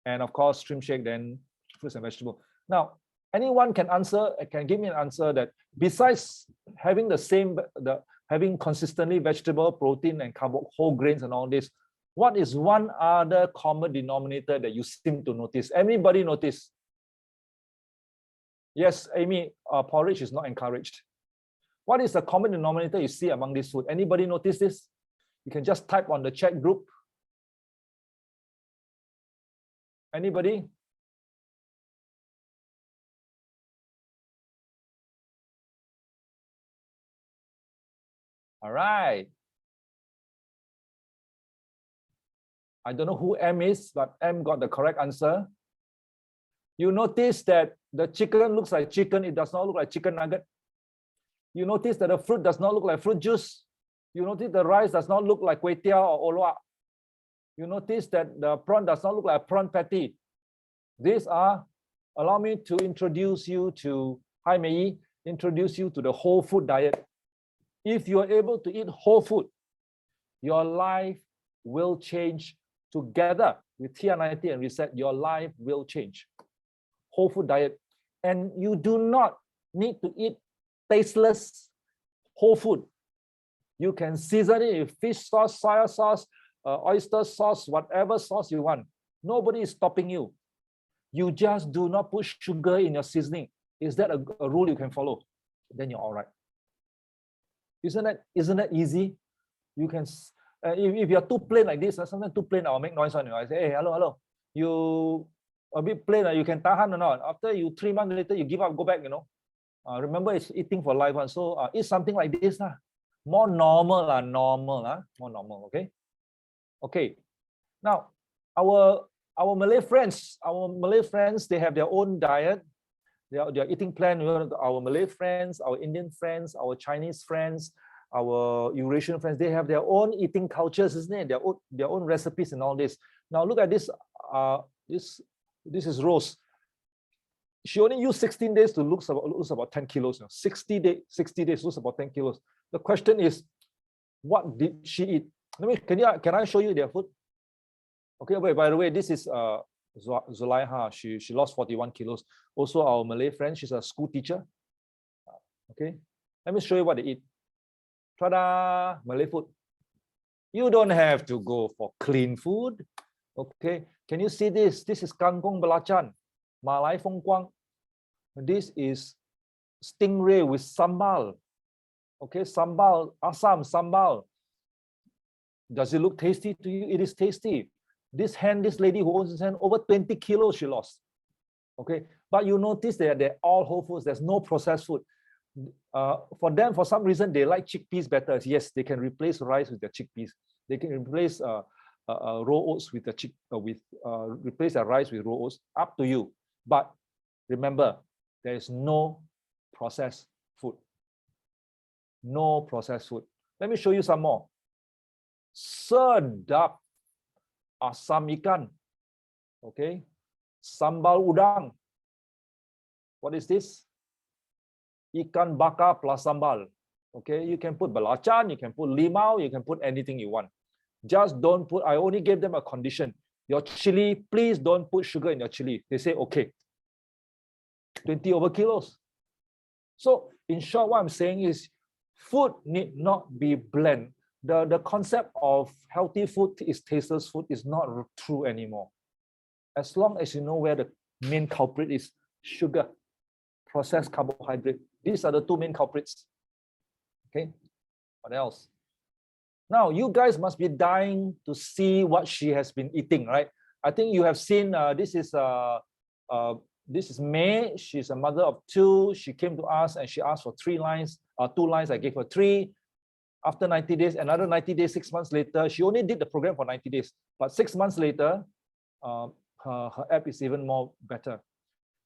And of course, trim shake, then fruits and vegetables. Now, anyone can give me an answer that besides having having consistently vegetable, protein, and carbo, whole grains and all this, what is one other common denominator that you seem to notice? Anybody notice? Yes, Amy, porridge is not encouraged. What is the common denominator you see among this food? Anybody notice this? You can just type on the chat group. Anybody? All right. I don't know who M is, but M got the correct answer. You notice that the chicken looks like chicken. It does not look like chicken nugget. You notice that the fruit does not look like fruit juice. You notice the rice does not look like kway teow or olwa. You notice that the prawn does not look like a prawn patty. These are, allow me to introduce you to, hi Mei, introduce you to the whole food diet. If you are able to eat whole food, your life will change. Together with TR90 and Reset, your life will change. Whole food diet. And you do not need to eat tasteless whole food. You can season it with fish sauce, soy sauce, oyster sauce, whatever sauce you want. Nobody is stopping you. You just do not put sugar in your seasoning. Is that a rule you can follow? Then you're all right. Isn't that easy? You can, if you're too plain like this, sometimes too plain, I'll make noise on you. I say, hey, hello. You a bit plain, you can tahan or not. After 3 months later, you give up, go back, remember, it's eating for life. So eat something like this. More normal, more normal, okay? Okay. Now, our Malay friends, they have their own diet. Their eating plan. Our Malay friends, our Indian friends, our Chinese friends, our Eurasian friends, they have their own eating cultures, isn't it? Their own recipes and all this. Now look at this. This is Rose. She only used 16 days to lose about 10 kilos. 60 days lose about 10 kilos. The question is, what did she eat? Can I show you their food? Okay, wait, by the way, this is Zulaiha. She lost 41 kilos. Also, our Malay friend, she's a school teacher. Okay, let me show you what they eat. Ta-da! Malay food. You don't have to go for clean food. Okay, can you see this? This is kangkong belacan, Malay fong guang. This is stingray with sambal. Okay, sambal, asam, sambal. Does it look tasty to you? It is tasty. This lady who owns this hand, over 20 kilos she lost. Okay, but you notice that they're all whole foods. There's no processed food. For them, for some reason, they like chickpeas better. Yes, they can replace rice with their chickpeas. They can replace raw oats with replace their rice with raw oats. Up to you. But remember, there is no processed food. No processed food. Let me show you some more. Sedap asam ikan. Okay. Sambal udang. What is this? Ikan bakar plus sambal. Okay, you can put belacan, you can put limau, you can put anything you want. Just don't put, I only gave them a condition. Your chili, please don't put sugar in your chili. They say, okay. 20 over kilos. So in short, what I'm saying is food need not be blend. The concept of healthy food is tasteless food is not true anymore. As long as you know where the main culprit is, sugar, processed carbohydrate. These are the two main culprits. Okay, what else? Now, you guys must be dying to see what she has been eating, right? I think you have seen, this is May. She's a mother of 2. She came to us and she asked for 3 lines, 2 lines, I gave her 3. After 90 days, another 90 days, 6 months later, she only did the program for 90 days. But 6 months later, her app is even more better.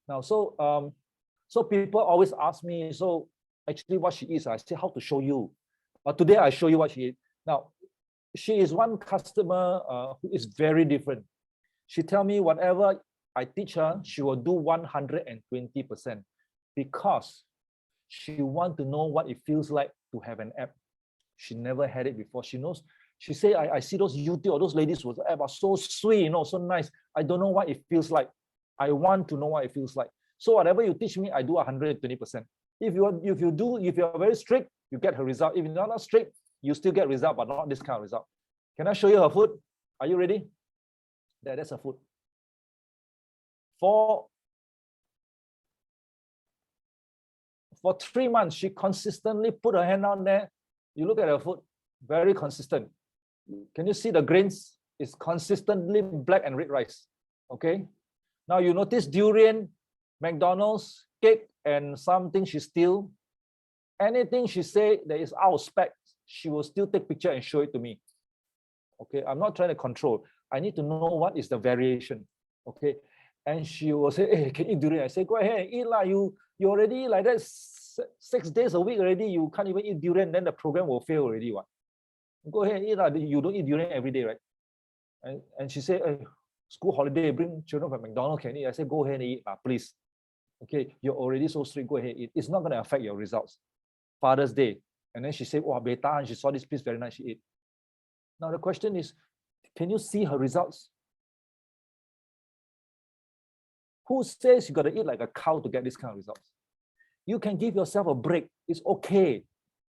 Now, so people always ask me, so actually what she eats, I say, how to show you? But today I show you what she eats. Now, she is one customer who is very different. She tell me whatever I teach her, she will do 120% because she want to know what it feels like to have an app. She never had it before. She knows. She say, I see those YouTube or those ladies with the app are so sweet, you know, so nice. I don't know what it feels like. I want to know what it feels like. So whatever you teach me, I do 120%. If you're very strict, you get her result. If you're not strict, you still get result, but not this kind of result. Can I show you her food? Are you ready? That's her food. For 3 months, she consistently put her hand on there. You look at her food, very consistent. Can you see the grains? It's consistently black and red rice. Okay. Now you notice durian, McDonald's, cake, and something she steal. Anything she say that is out of spec, she will still take picture and show it to me. Okay, I'm not trying to control. I need to know what is the variation. Okay, and she will say, "Hey, can you eat durian?" I say, "Go ahead, eat lah. You already like that 6 days a week already. You can't even eat durian. Then the program will fail already. What? Go ahead, eat lah. You don't eat durian every day, right?" And she said, "Hey, school holiday, bring children from McDonald's can eat." I said, "Go ahead and eat, please." Okay, you're already so strict. Go ahead, eat. It's not going to affect your results. Father's Day, and then she said, "Wow, beta," and she saw this piece very nice. She ate. Now the question is, can you see her results? Who says you got to eat like a cow to get this kind of results? You can give yourself a break. It's okay.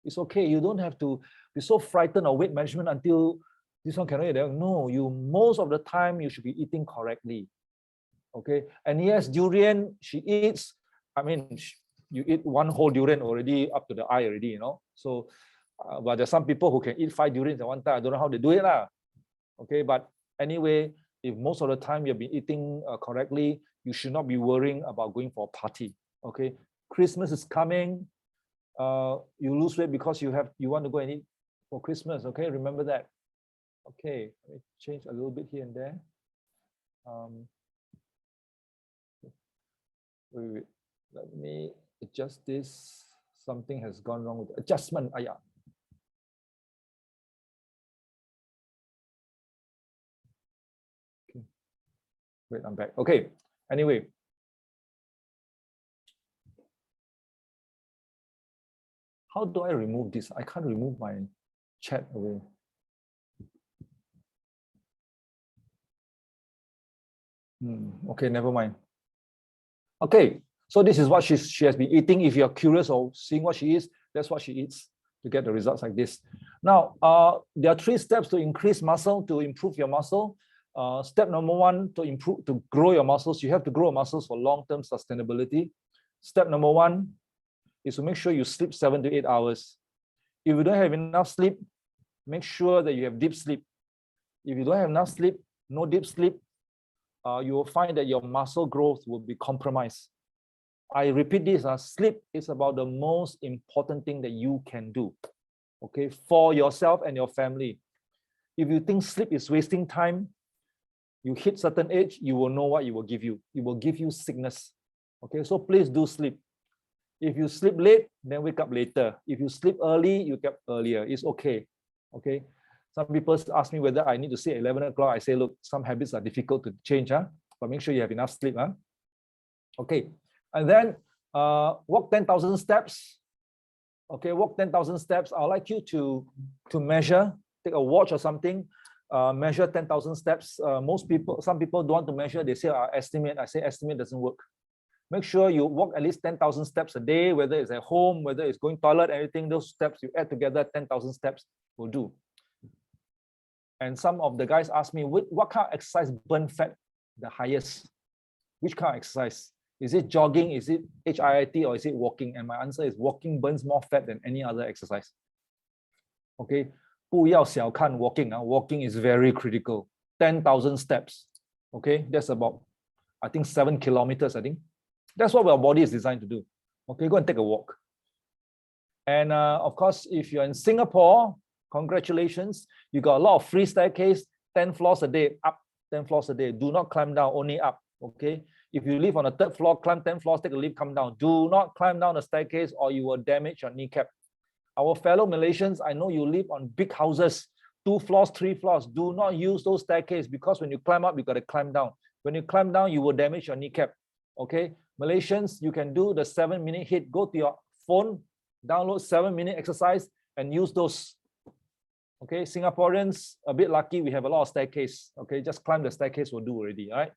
It's okay. You don't have to be so frightened of weight management until this one cannot eat. No, most of the time you should be eating correctly. Okay. And yes, durian she eats. I mean, you eat 1 whole durian already up to the eye already, you know. So, but there's some people who can eat 5 durians at one time. I don't know how they do it lah. Okay, but anyway, if most of the time you've been eating correctly, you should not be worrying about going for a party. Okay, Christmas is coming. You lose weight because you want to go and eat for Christmas. Okay, remember that. Okay, let me change a little bit here and there. Wait. Let me adjust this. Something has gone wrong with the adjustment. Yeah. Okay. Wait, I'm back. Okay. Anyway. How do I remove this? I can't remove my chat away. Okay, never mind. Okay, so this is what she has been eating. If you're curious or seeing what she eats, that's what she eats to get the results like this. Now, there are 3 steps to increase muscle, to improve your muscle. Step number 1, to grow your muscles. You have to grow muscles for long-term sustainability. Step number 1 is to make sure you sleep 7 to 8 hours. If you don't have enough sleep, make sure that you have deep sleep. If you don't have enough sleep, no deep sleep, you will find that your muscle growth will be compromised. I repeat this, sleep is about the most important thing that you can do, okay, for yourself and your family. If you think sleep is wasting time, you hit certain age, you will know what it will give you. It will give you sickness, okay? So please do sleep. If you sleep late, then wake up later. If you sleep early, you get earlier. It's okay, okay? Some people ask me whether I need to sleep at 11 o'clock. I say, look, some habits are difficult to change, but make sure you have enough sleep. Okay, and then walk 10,000 steps. Okay, walk 10,000 steps. I'd like you to measure, take a watch or something, measure 10,000 steps. Some people don't want to measure. They say, estimate. I say, estimate doesn't work. Make sure you walk at least 10,000 steps a day, whether it's at home, whether it's going toilet, anything, those steps you add together, 10,000 steps will do. And some of the guys ask me, what kind of exercise burn fat the highest? Which kind of exercise? Is it jogging? Is it HIIT? Or is it walking? And my answer is walking burns more fat than any other exercise. Okay, 不要小看 walking. Walking is very critical. 10,000 steps. Okay, that's about, I think, 7 kilometers, I think. That's what our body is designed to do. Okay, go and take a walk. And of course, if you're in Singapore, congratulations, you got a lot of free staircase, 10 floors a day, up 10 floors a day. Do not climb down, only up, okay? If you live on the 3rd floor, climb 10 floors, take a lift, come down. Do not climb down the staircase or you will damage your kneecap. Our fellow Malaysians, I know you live on big houses, 2 floors, 3 floors. Do not use those staircases because when you climb up, you got to climb down. When you climb down, you will damage your kneecap, okay? Malaysians, you can do the 7-minute HIIT. Go to your phone, download 7-minute exercise and use those. Okay, Singaporeans, a bit lucky, we have a lot of staircase. Okay, just climb the staircase will do already, all right?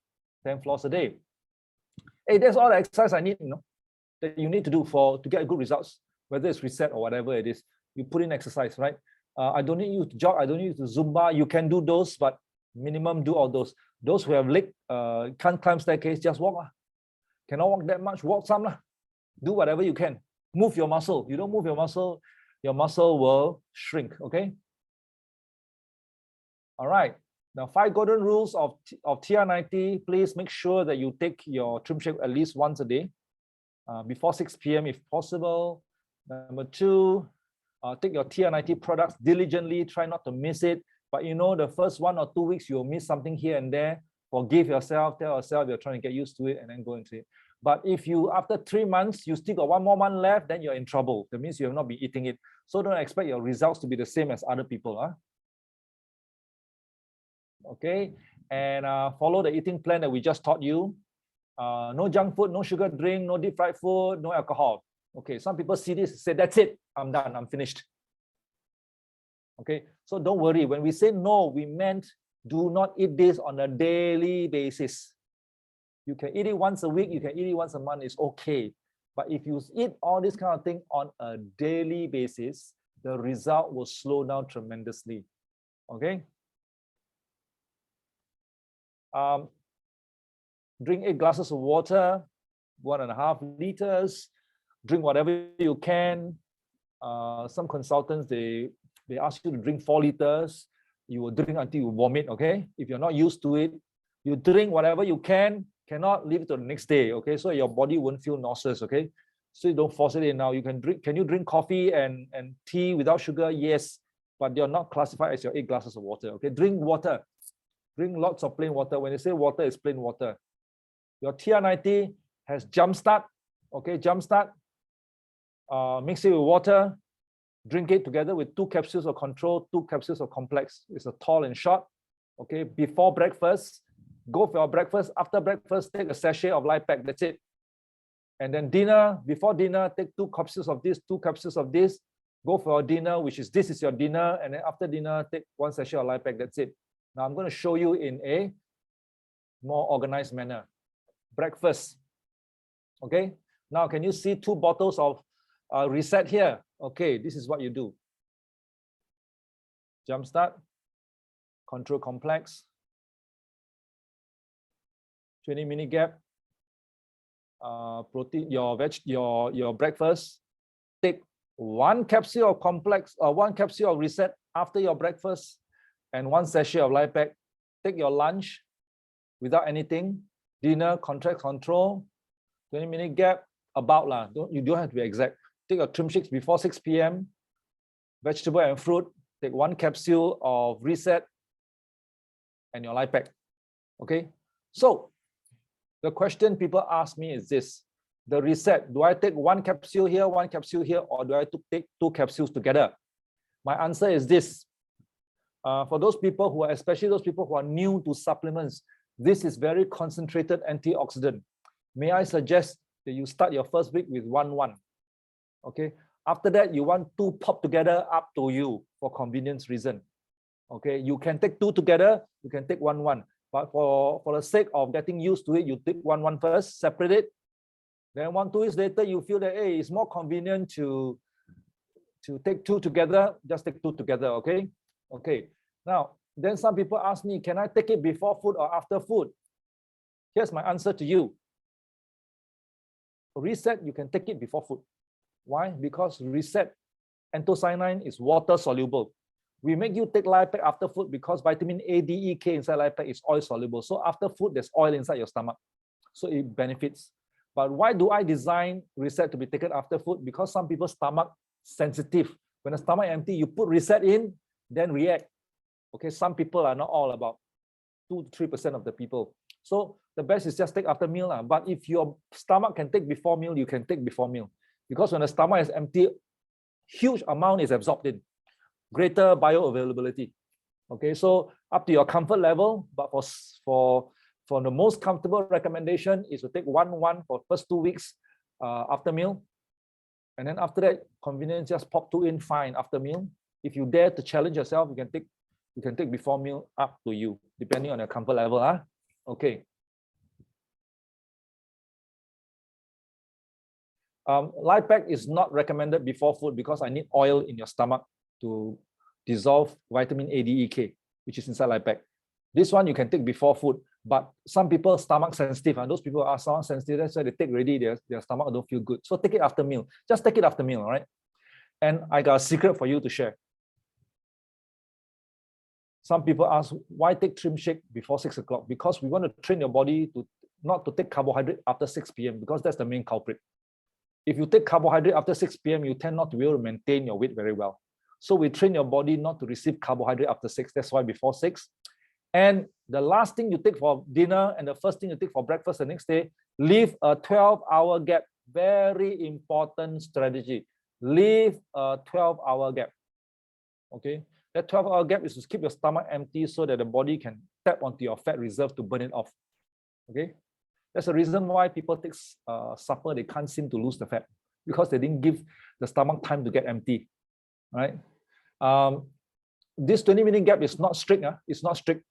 10 floors a day. Hey, that's all the exercise I need, that you need to do to get good results, whether it's reset or whatever it is. You put in exercise, right? I don't need you to jog, I don't need you to Zumba. You can do those, but minimum do all those. Those who have leg, can't climb staircase, just walk. Cannot walk that much, walk some. Do whatever you can. Move your muscle. You don't move your muscle will shrink, okay? All right, now 5 golden rules of TR90. Please make sure that you take your trim shake at least once a day, before 6 p.m. if possible. Number 2, take your TR90 products diligently, try not to miss it. But the first 1 or 2 weeks, you'll miss something here and there. Forgive yourself, tell yourself you're trying to get used to it and then go into it. But if you, after 3 months, you still got 1 more month left, then you're in trouble. That means you have not been eating it. So don't expect your results to be the same as other people. Okay, and follow the eating plan that we just taught you. No junk food, no sugar drink, no deep fried food, no alcohol. Okay, some people see this and say, that's it, I'm done, I'm finished. Okay, so don't worry. When we say no, we meant do not eat this on a daily basis. You can eat it once a week, you can eat it once a month, it's okay. But if you eat all this kind of thing on a daily basis, the result will slow down tremendously. Okay. Drink 8 glasses of water, 1.5 liters. Drink whatever you can. Some consultants, they ask you to drink 4 liters. You will drink until you vomit, okay? If you're not used to it, you drink whatever you can, cannot leave it to the next day, okay? So your body won't feel nauseous, okay? So you don't force it in now. You can drink, can you drink coffee and tea without sugar? Yes, but you're not classified as your 8 glasses of water, okay? Drink water. Drink lots of plain water. When they say water, it's plain water. Your TR90 has jumpstart, okay? Jumpstart. Mix it with water. Drink it together with 2 capsules of control, 2 capsules of complex. It's a tall and short. Okay, before breakfast, go for your breakfast. After breakfast, take a sachet of light pack. That's it. And then dinner, before dinner, take 2 capsules of this, 2 capsules of this. Go for your dinner, which is this is your dinner. And then after dinner, take 1 sachet of light pack. That's it. Now I'm going to show you in a more organized manner. Breakfast. Okay. Now can you see 2 bottles of Reset here? Okay, this is what you do. Jumpstart, control complex, 20-minute gap, protein, your breakfast, take 1 capsule of complex or 1 capsule of reset after your breakfast, and 1 sachet of life pack. Take your lunch without anything. Dinner, contract control, 20-minute gap, about lah. You don't have to be exact. Take your trim shakes before 6 p.m. Vegetable and fruit. Take 1 capsule of reset and your life pack. Okay. So the question people ask me is this: the reset, do I take 1 capsule here, 1 capsule here, or do I take 2 capsules together? My answer is this. For those people who are, especially those people who are new to supplements, this is very concentrated antioxidant. May I suggest that you start your first week with 1. Okay. After that, you want 2 pop together, up to you for convenience reason. Okay. You can take 2 together, you can take 1. But for the sake of getting used to it, you take 1 first, separate it. Then 1-2 weeks later, you feel that, hey, it's more convenient to take 2 together, just take 2 together, okay? Okay. Now, then some people ask me, can I take it before food or after food? Here's my answer to you. Reset, you can take it before food. Why? Because reset, anthocyanin is water soluble. We make you take life pack after food because vitamin A, D, E, K inside life pack is oil soluble. So after food, there's oil inside your stomach. So it benefits. But why do I design reset to be taken after food? Because some people's stomach sensitive. When the stomach empty, you put reset in, then react. Okay, some people are not all, about 2-3% of the people. So the best is just take after meal. But if your stomach can take before meal, you can take before meal. Because when the stomach is empty, huge amount is absorbed in. Greater bioavailability. Okay, so up to your comfort level, but for the most comfortable recommendation is to take 1 for first 2 weeks after meal. And then after that, convenience, just pop 2 in, fine, after meal. If you dare to challenge yourself, you can take before meal, up to you, depending on your comfort level. Okay. Life pack is not recommended before food because I need oil in your stomach to dissolve vitamin A, D, E, K, which is inside life pack. This one you can take before food, but some people stomach sensitive, and those people are stomach sensitive, that's why they take already, their stomach don't feel good. So take it after meal. Just take it after meal, all right? And I got a secret for you to share. Some people ask, why take trim shake before 6 o'clock? Because we want to train your body to not to take carbohydrate after 6 p.m. because that's the main culprit. If you take carbohydrate after 6 p.m., you tend not to be able to maintain your weight very well. So we train your body not to receive carbohydrate after 6. That's why before 6. And the last thing you take for dinner and the first thing you take for breakfast the next day, leave a 12-hour gap. Very important strategy. Leave a 12-hour gap. Okay. That 12-hour gap is to keep your stomach empty so that the body can tap onto your fat reserve to burn it off. Okay. That's the reason why people take supper, they can't seem to lose the fat because they didn't give the stomach time to get empty. Right? This 20-minute gap is not strict. It's not strict.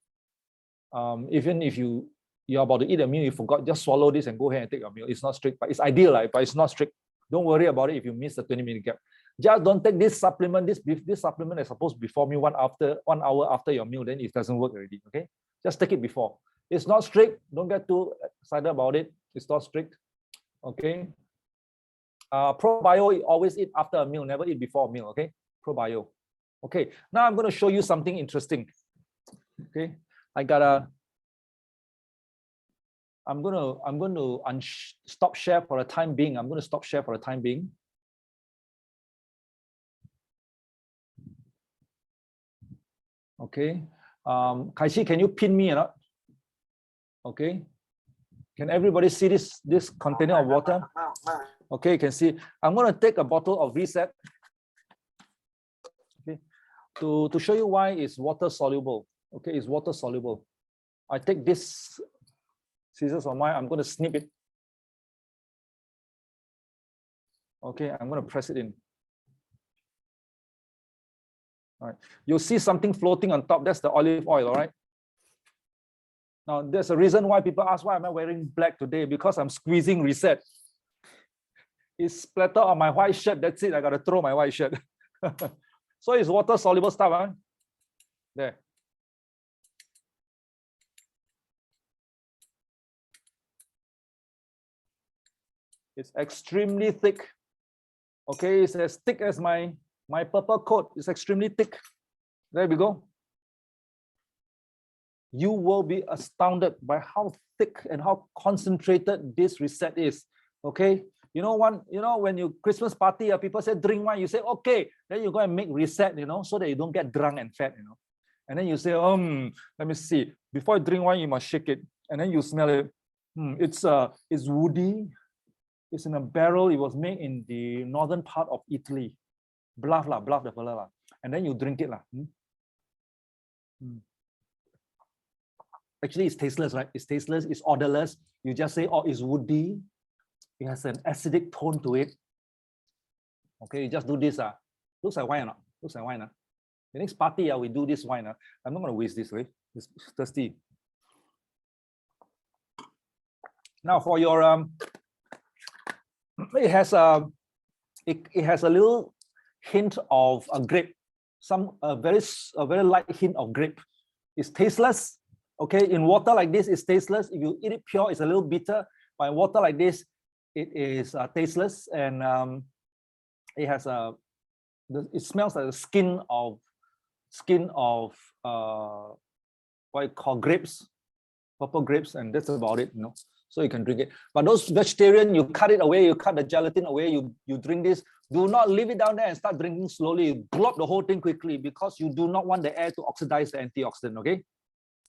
Even if you're about to eat a meal, you forgot, just swallow this and go ahead and take your meal. It's not strict, but it's ideal, but it's not strict. Don't worry about it if you miss the 20-minute gap. Just don't take this supplement. This supplement is supposed to be before meal, 1 hour after your meal, then it doesn't work already. Okay? Just take it before. It's not strict. Don't get too excited about it. It's not strict. Okay. Probio, always eat after a meal, never eat before a meal. Okay. Probio. Okay. Now I'm going to show you something interesting. Okay. I'm going to stop share for the time being. I'm going to stop share for the time being. Okay. Kai-Chi, can you pin me or not? Okay. Can everybody see this container of water? Okay, you can see. I'm going to take a bottle of Reset. Okay. To show you why it's water soluble. Okay, it's water soluble. I take this scissors of mine. I'm going to snip it. Okay, I'm going to press it in. All right. You'll see something floating on top. That's the olive oil, all right? Now, there's a reason why people ask, why am I wearing black today? Because I'm squeezing Reset. It's splattered on my white shirt. That's it. I got to throw my white shirt. So it's water-soluble stuff. Huh? There. It's extremely thick. Okay, it's as thick as my purple coat. It's extremely thick. There we go. You will be astounded by how thick and how concentrated this reset is. Okay, when you Christmas party, people say drink wine, you say okay, then you go and make reset, so that you don't get drunk and fat, and then you say, let me see, before you drink wine, you must shake it, and then you smell it. It's woody. It's in a barrel. It was made in the northern part of Italy. Bluff the fella lah. And then you drink it lah. Actually, it's tasteless, right? It's tasteless. It's odorless. You just say, oh, it's woody. It has an acidic tone to it. Okay, you just do this. Looks like wine. Looks like wine. The next party, we do this wine. I'm not going to waste this, right? It's thirsty. Now for your it has a little hint of a grape, a very light hint of grape. It's tasteless. Okay, in water like this, it's tasteless. If you eat it pure, it's a little bitter. But in water like this, it is tasteless, and it has it smells like the skin of what you call grapes, purple grapes, and that's about it. So you can drink it. But those vegetarian, you cut it away, you cut the gelatin away, you drink this. Do not leave it down there and start drinking slowly. You glop the whole thing quickly because you do not want the air to oxidize the antioxidant, okay?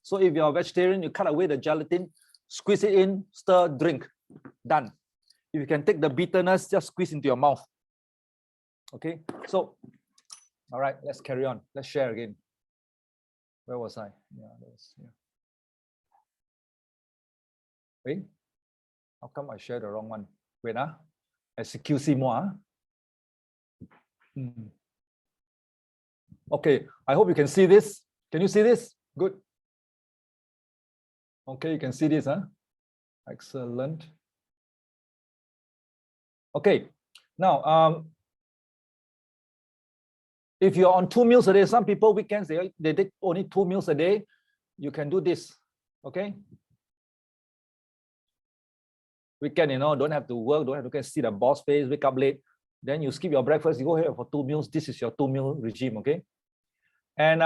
So if you're a vegetarian, you cut away the gelatin, squeeze it in, stir, drink. Done. If you can take the bitterness, just squeeze into your mouth. Okay, so, all right, let's carry on. Let's share again. Where was I? Yeah, that was, yeah. Wait, how come I shared the wrong one? Wait, excuse-moi. Okay, I hope you can see this. Can you see this? Good. Okay, you can see this, Excellent. Okay, now, if you're on 2 meals a day, some people weekends, they take only 2 meals a day, you can do this, okay? Weekend, don't have to work, don't have to see the boss face, wake up late. Then you skip your breakfast, you go here for 2 meals. This is your 2-meal regime, okay? And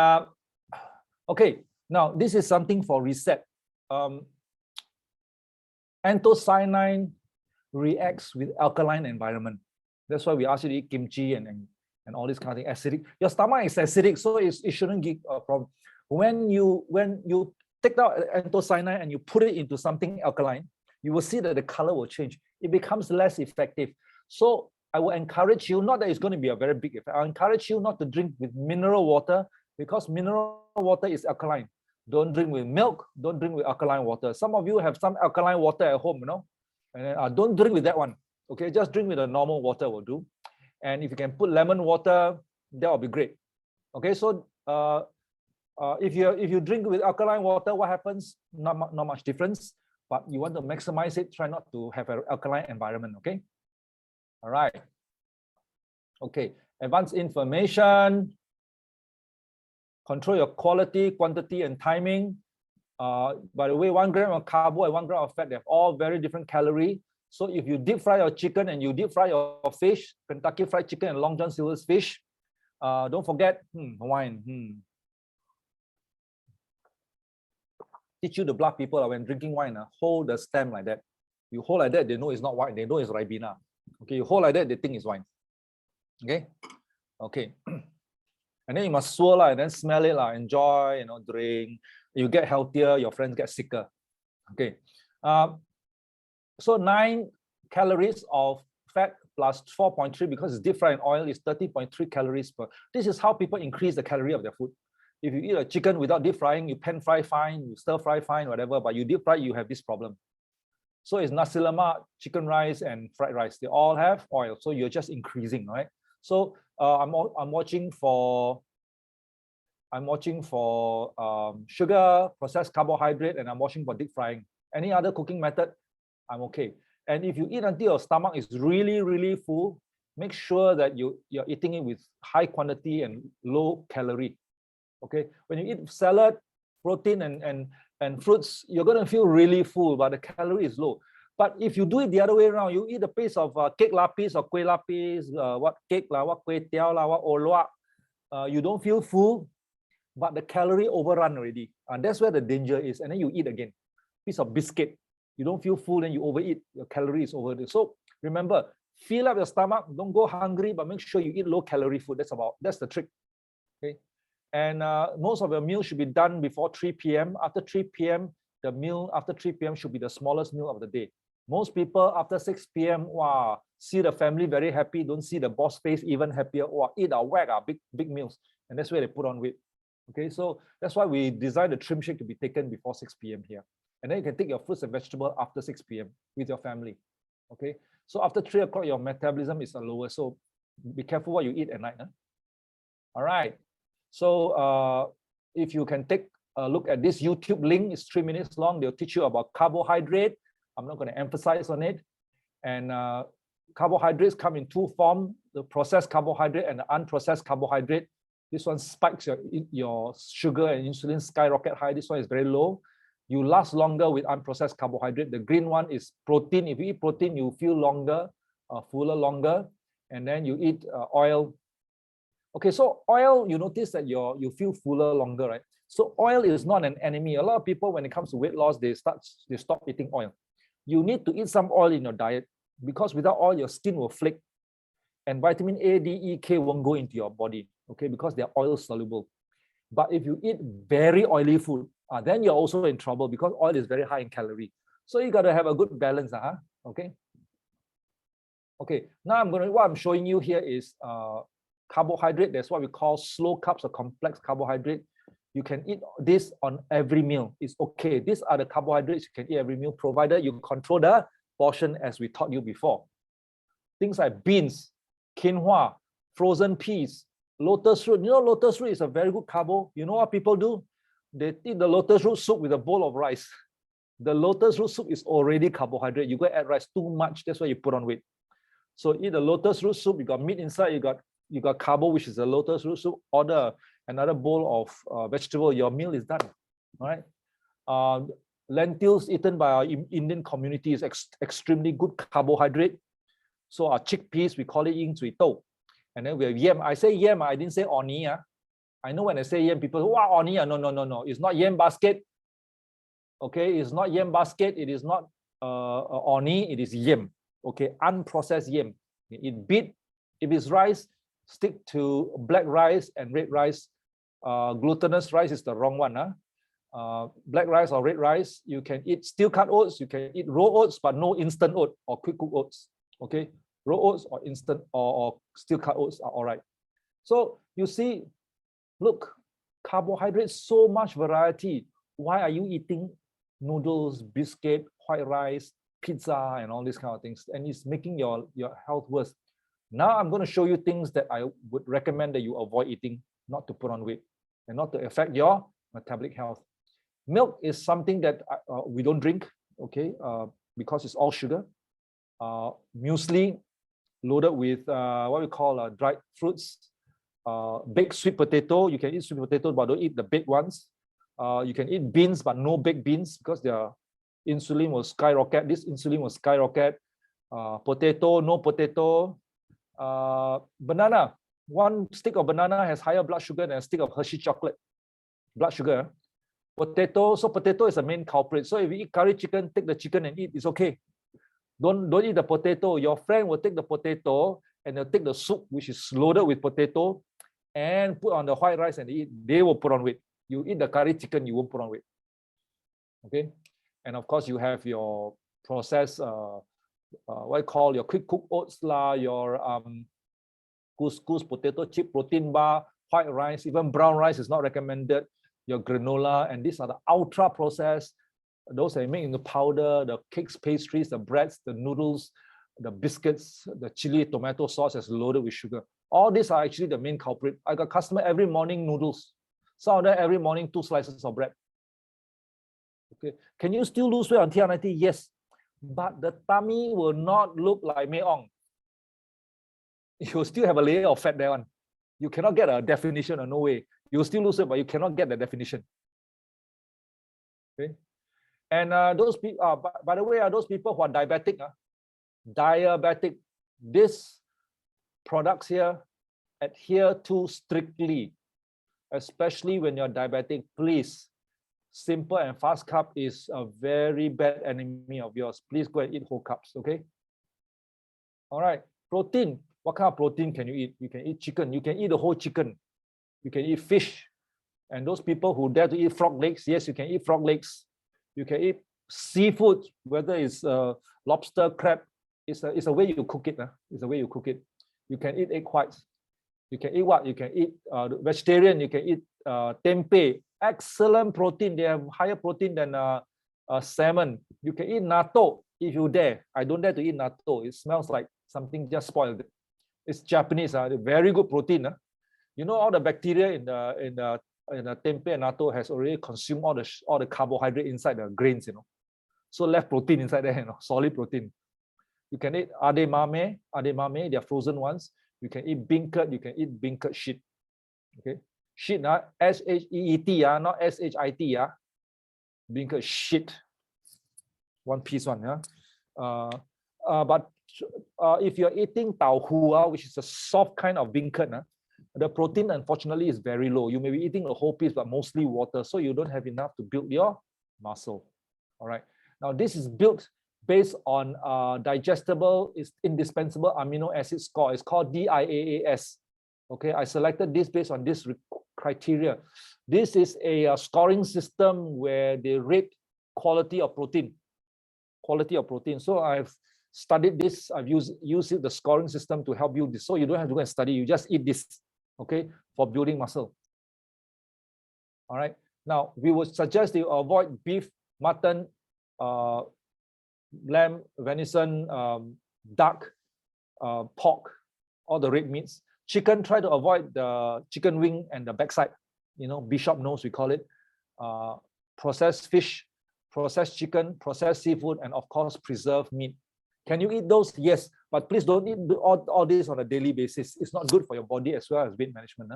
okay, now this is something for reset. Anthocyanin reacts with alkaline environment. That's why we ask you to eat kimchi and all this kind of thing. Acidic. Your stomach is acidic, so it shouldn't give a problem. When you take out anthocyanin and you put it into something alkaline, you will see that the color will change. It becomes less effective. So I will encourage you, not that it's going to be a very big effect, I'll encourage you not to drink with mineral water because mineral water is alkaline. Don't drink with milk, don't drink with alkaline water. Some of you have some alkaline water at home, and don't drink with that one. Okay, just drink with the normal water will do. And if you can put lemon water, that will be great. Okay, so if you drink with alkaline water, what happens? Not much difference. But you want to maximize it, try not to have an alkaline environment, okay? All right. Okay, advanced information. Control your quality, quantity, and timing. By the way, 1 gram of carbo and 1 gram of fat, they have all very different calories. So if you deep fry your chicken and you deep fry your fish, Kentucky Fried Chicken and Long John Silver's fish, don't forget, wine. Teach you the bluff people when drinking wine, hold the stem like that. You hold like that, they know it's not wine, they know it's Ribena. Okay, you hold like that, they think it's wine. Okay, okay. And then you must swirl and then smell it, enjoy, drink. You get healthier, your friends get sicker. Okay. So 9 calories of fat plus 4.3 because it's deep fried in oil is 30.3 calories per. This is how people increase the calorie of their food. If you eat a chicken without deep frying, you pan fry fine, you stir fry fine, whatever, but you deep fry, you have this problem. So it's nasi lemak, chicken rice, and fried rice. They all have oil, so you're just increasing, right? So I'm watching for sugar, processed carbohydrate, and I'm watching for deep frying. Any other cooking method, I'm okay. And if you eat until your stomach is really, really full, make sure that you're eating it with high quantity and low calorie. Okay, when you eat salad, protein, and fruits, you're going to feel really full, but the calorie is low. But if you do it the other way around, you eat a piece of cake lapis or kueh lapis, what cake la, what kueh tiao la, what olua, you don't feel full, but the calorie overrun already. And that's where the danger is. And then you eat again, piece of biscuit. You don't feel full, then you overeat. Your calorie is over there. So remember, fill up your stomach. Don't go hungry, but make sure you eat low-calorie food. That's the trick. Okay. And most of your meals should be done before 3 p.m. After 3 p.m., the meal after 3 p.m. should be the smallest meal of the day. Most people after 6 p.m., wow, see the family very happy, don't see the boss face even happier, wow, eat a whack, big meals. And that's where they put on weight. Okay, so that's why we designed the trim shake to be taken before 6 p.m. here. And then you can take your fruits and vegetables after 6 p.m. with your family. Okay, so after 3 o'clock, your metabolism is lower. So be careful what you eat at night. Huh? All right. So if you can take a look at this YouTube link, it's 3 minutes long. They'll teach you about carbohydrate. I'm not going to emphasize on it. And carbohydrates come in two forms, the processed carbohydrate and the unprocessed carbohydrate. This one spikes your sugar and insulin skyrocket high. This one is very low. You last longer with unprocessed carbohydrate. The green one is protein. If you eat protein, you feel longer, fuller longer. And then you eat oil. Okay, so oil, you notice that you feel fuller longer, right? So oil is not an enemy. A lot of people, when it comes to weight loss, they stop eating oil. You need to eat some oil in your diet, because without oil, your skin will flake. And vitamin A, D, E, K won't go into your body, okay, because they're oil soluble. But if you eat very oily food, then you're also in trouble, because oil is very high in calorie. So you got to have a good balance, okay? Okay, now what I'm showing you here is carbohydrate. That's what we call slow carbs or complex carbohydrate. You can eat this on every meal. It's okay. These are the carbohydrates you can eat every meal, provided you control the portion as we taught you before. Things like beans, quinoa, frozen peas, lotus root. You know, lotus root is a very good carbo. You know what people do? They eat the lotus root soup with a bowl of rice. The lotus root soup is already carbohydrate. You go add rice too much, that's why you put on weight. So eat the lotus root soup, you got meat inside, you got carbo, which is the lotus root soup. Order another bowl of vegetable, your meal is done. All right. Lentils eaten by our Indian community is extremely good carbohydrate. So our chickpeas, we call it yin cui dou. And then we have yam. I say yam, I didn't say oni. I know when I say yam, people say, wow, oni. No. It's not yam basket. Okay, it's not yam basket. It is not oni. It is yam. Okay, unprocessed yam. Eat beet. If it's rice, stick to black rice and red rice. Glutinous rice is the wrong one. Black rice or red rice. You can eat steel cut oats. You can eat raw oats, but no instant oat or quick cook oats. Okay, raw oats or instant or steel cut oats are all right. So you see, look, carbohydrates, so much variety. Why are you eating noodles, biscuit, white rice, pizza, and all these kind of things? And it's making your health worse. Now I'm going to show you things that I would recommend that you avoid eating, not to put on weight and not to affect your metabolic health. Milk is something that we don't drink, okay, because it's all sugar. Muesli loaded with what we call dried fruits. Baked sweet potato, you can eat sweet potato, but don't eat the baked ones. You can eat beans, but no baked beans, because their insulin will skyrocket. This insulin will skyrocket. Potato, no potato. Banana, one stick of banana has higher blood sugar than a stick of Hershey chocolate. Blood sugar. Potato, so potato is the main culprit. So if you eat curry chicken, take the chicken and eat, it's okay. Don't eat the potato. Your friend will take the potato and they'll take the soup, which is loaded with potato, and put on the white rice and eat. They will put on weight. You eat the curry chicken, you won't put on weight. Okay, and of course you have your processed, what you call your quick cook oats lah, your couscous, potato chip, protein bar, white rice, even brown rice is not recommended. Your granola, and these are the ultra processed. Those are made into powder, the cakes, pastries, the breads, the noodles, the biscuits, the chili, tomato sauce is loaded with sugar. All these are actually the main culprit. I got customer every morning noodles. Some of them every morning 2 slices of bread. Okay, can you still lose weight on TR90? Yes, but the tummy will not look like May Ong. You'll still have a layer of fat there on. You cannot get a definition, or no way. You'll still lose it, but you cannot get the definition. Okay. And those people, by the way, those people who are diabetic, diabetic, these products here adhere to strictly, especially when you're diabetic. Please, simple and fast carb is a very bad enemy of yours. Please go and eat whole carbs, okay? All right, protein. What kind of protein can you eat? You can eat chicken. You can eat the whole chicken. You can eat fish. And those people who dare to eat frog legs, yes, you can eat frog legs. You can eat seafood, whether it's lobster, crab. It's a way you cook it. It's a way you cook it. You can eat egg whites. You can eat what? You can eat vegetarian. You can eat tempeh. Excellent protein. They have higher protein than salmon. You can eat natto if you dare. I don't dare to eat natto. It smells like something just spoiled. It's Japanese. Very good protein. You know, all the bacteria in the tempeh and natto has already consumed all the carbohydrate inside the grains. You know, so left protein inside there. You know, solid protein. You can eat edamame. Edamame, they are frozen ones. You can eat beancurd. You can eat beancurd shit. Okay, shit, S-H-E-E-T, not S-H-I-T, beancurd shit. One piece one, but if you're eating tauhu, which is a soft kind of beancurd, the protein unfortunately is very low. You may be eating a whole piece, but mostly water, so you don't have enough to build your muscle. All right. Now this is built based on digestible, is indispensable amino acid score. It's called DIAAS. Okay, I selected this based on this criteria. This is a scoring system where they rate quality of protein. Quality of protein. So I've studied this. I've used the scoring system to help you. So you don't have to go and study. You just eat this, okay, for building muscle. All right. Now we would suggest you avoid beef, mutton, lamb, venison, duck, pork, all the red meats. Chicken, try to avoid the chicken wing and the backside. You know, bishop nose, we call it. Processed fish, processed chicken, processed seafood, and of course, preserved meat. Can you eat those? Yes, but please don't eat all this on a daily basis. It's not good for your body as well as weight management.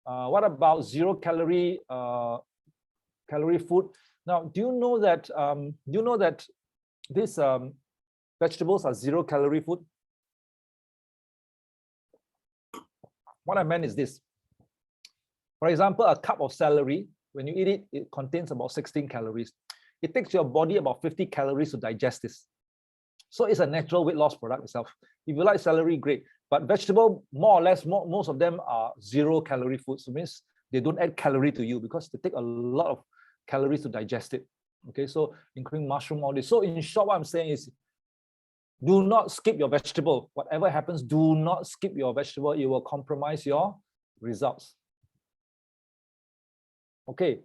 What about zero calorie food? Now, do you know that these vegetables are zero calorie food? What I meant is this. For example, a cup of celery, when you eat it, it contains about 16 calories. It takes your body about 50 calories to digest this. So it's a natural weight loss product itself. If you like celery, great. But vegetable, more or less, most of them are zero calorie foods. So it means they don't add calorie to you because they take a lot of calories to digest it. Okay, so including mushroom, all this. So in short, what I'm saying is, do not skip your vegetable. Whatever happens, do not skip your vegetable. It will compromise your results. Okay,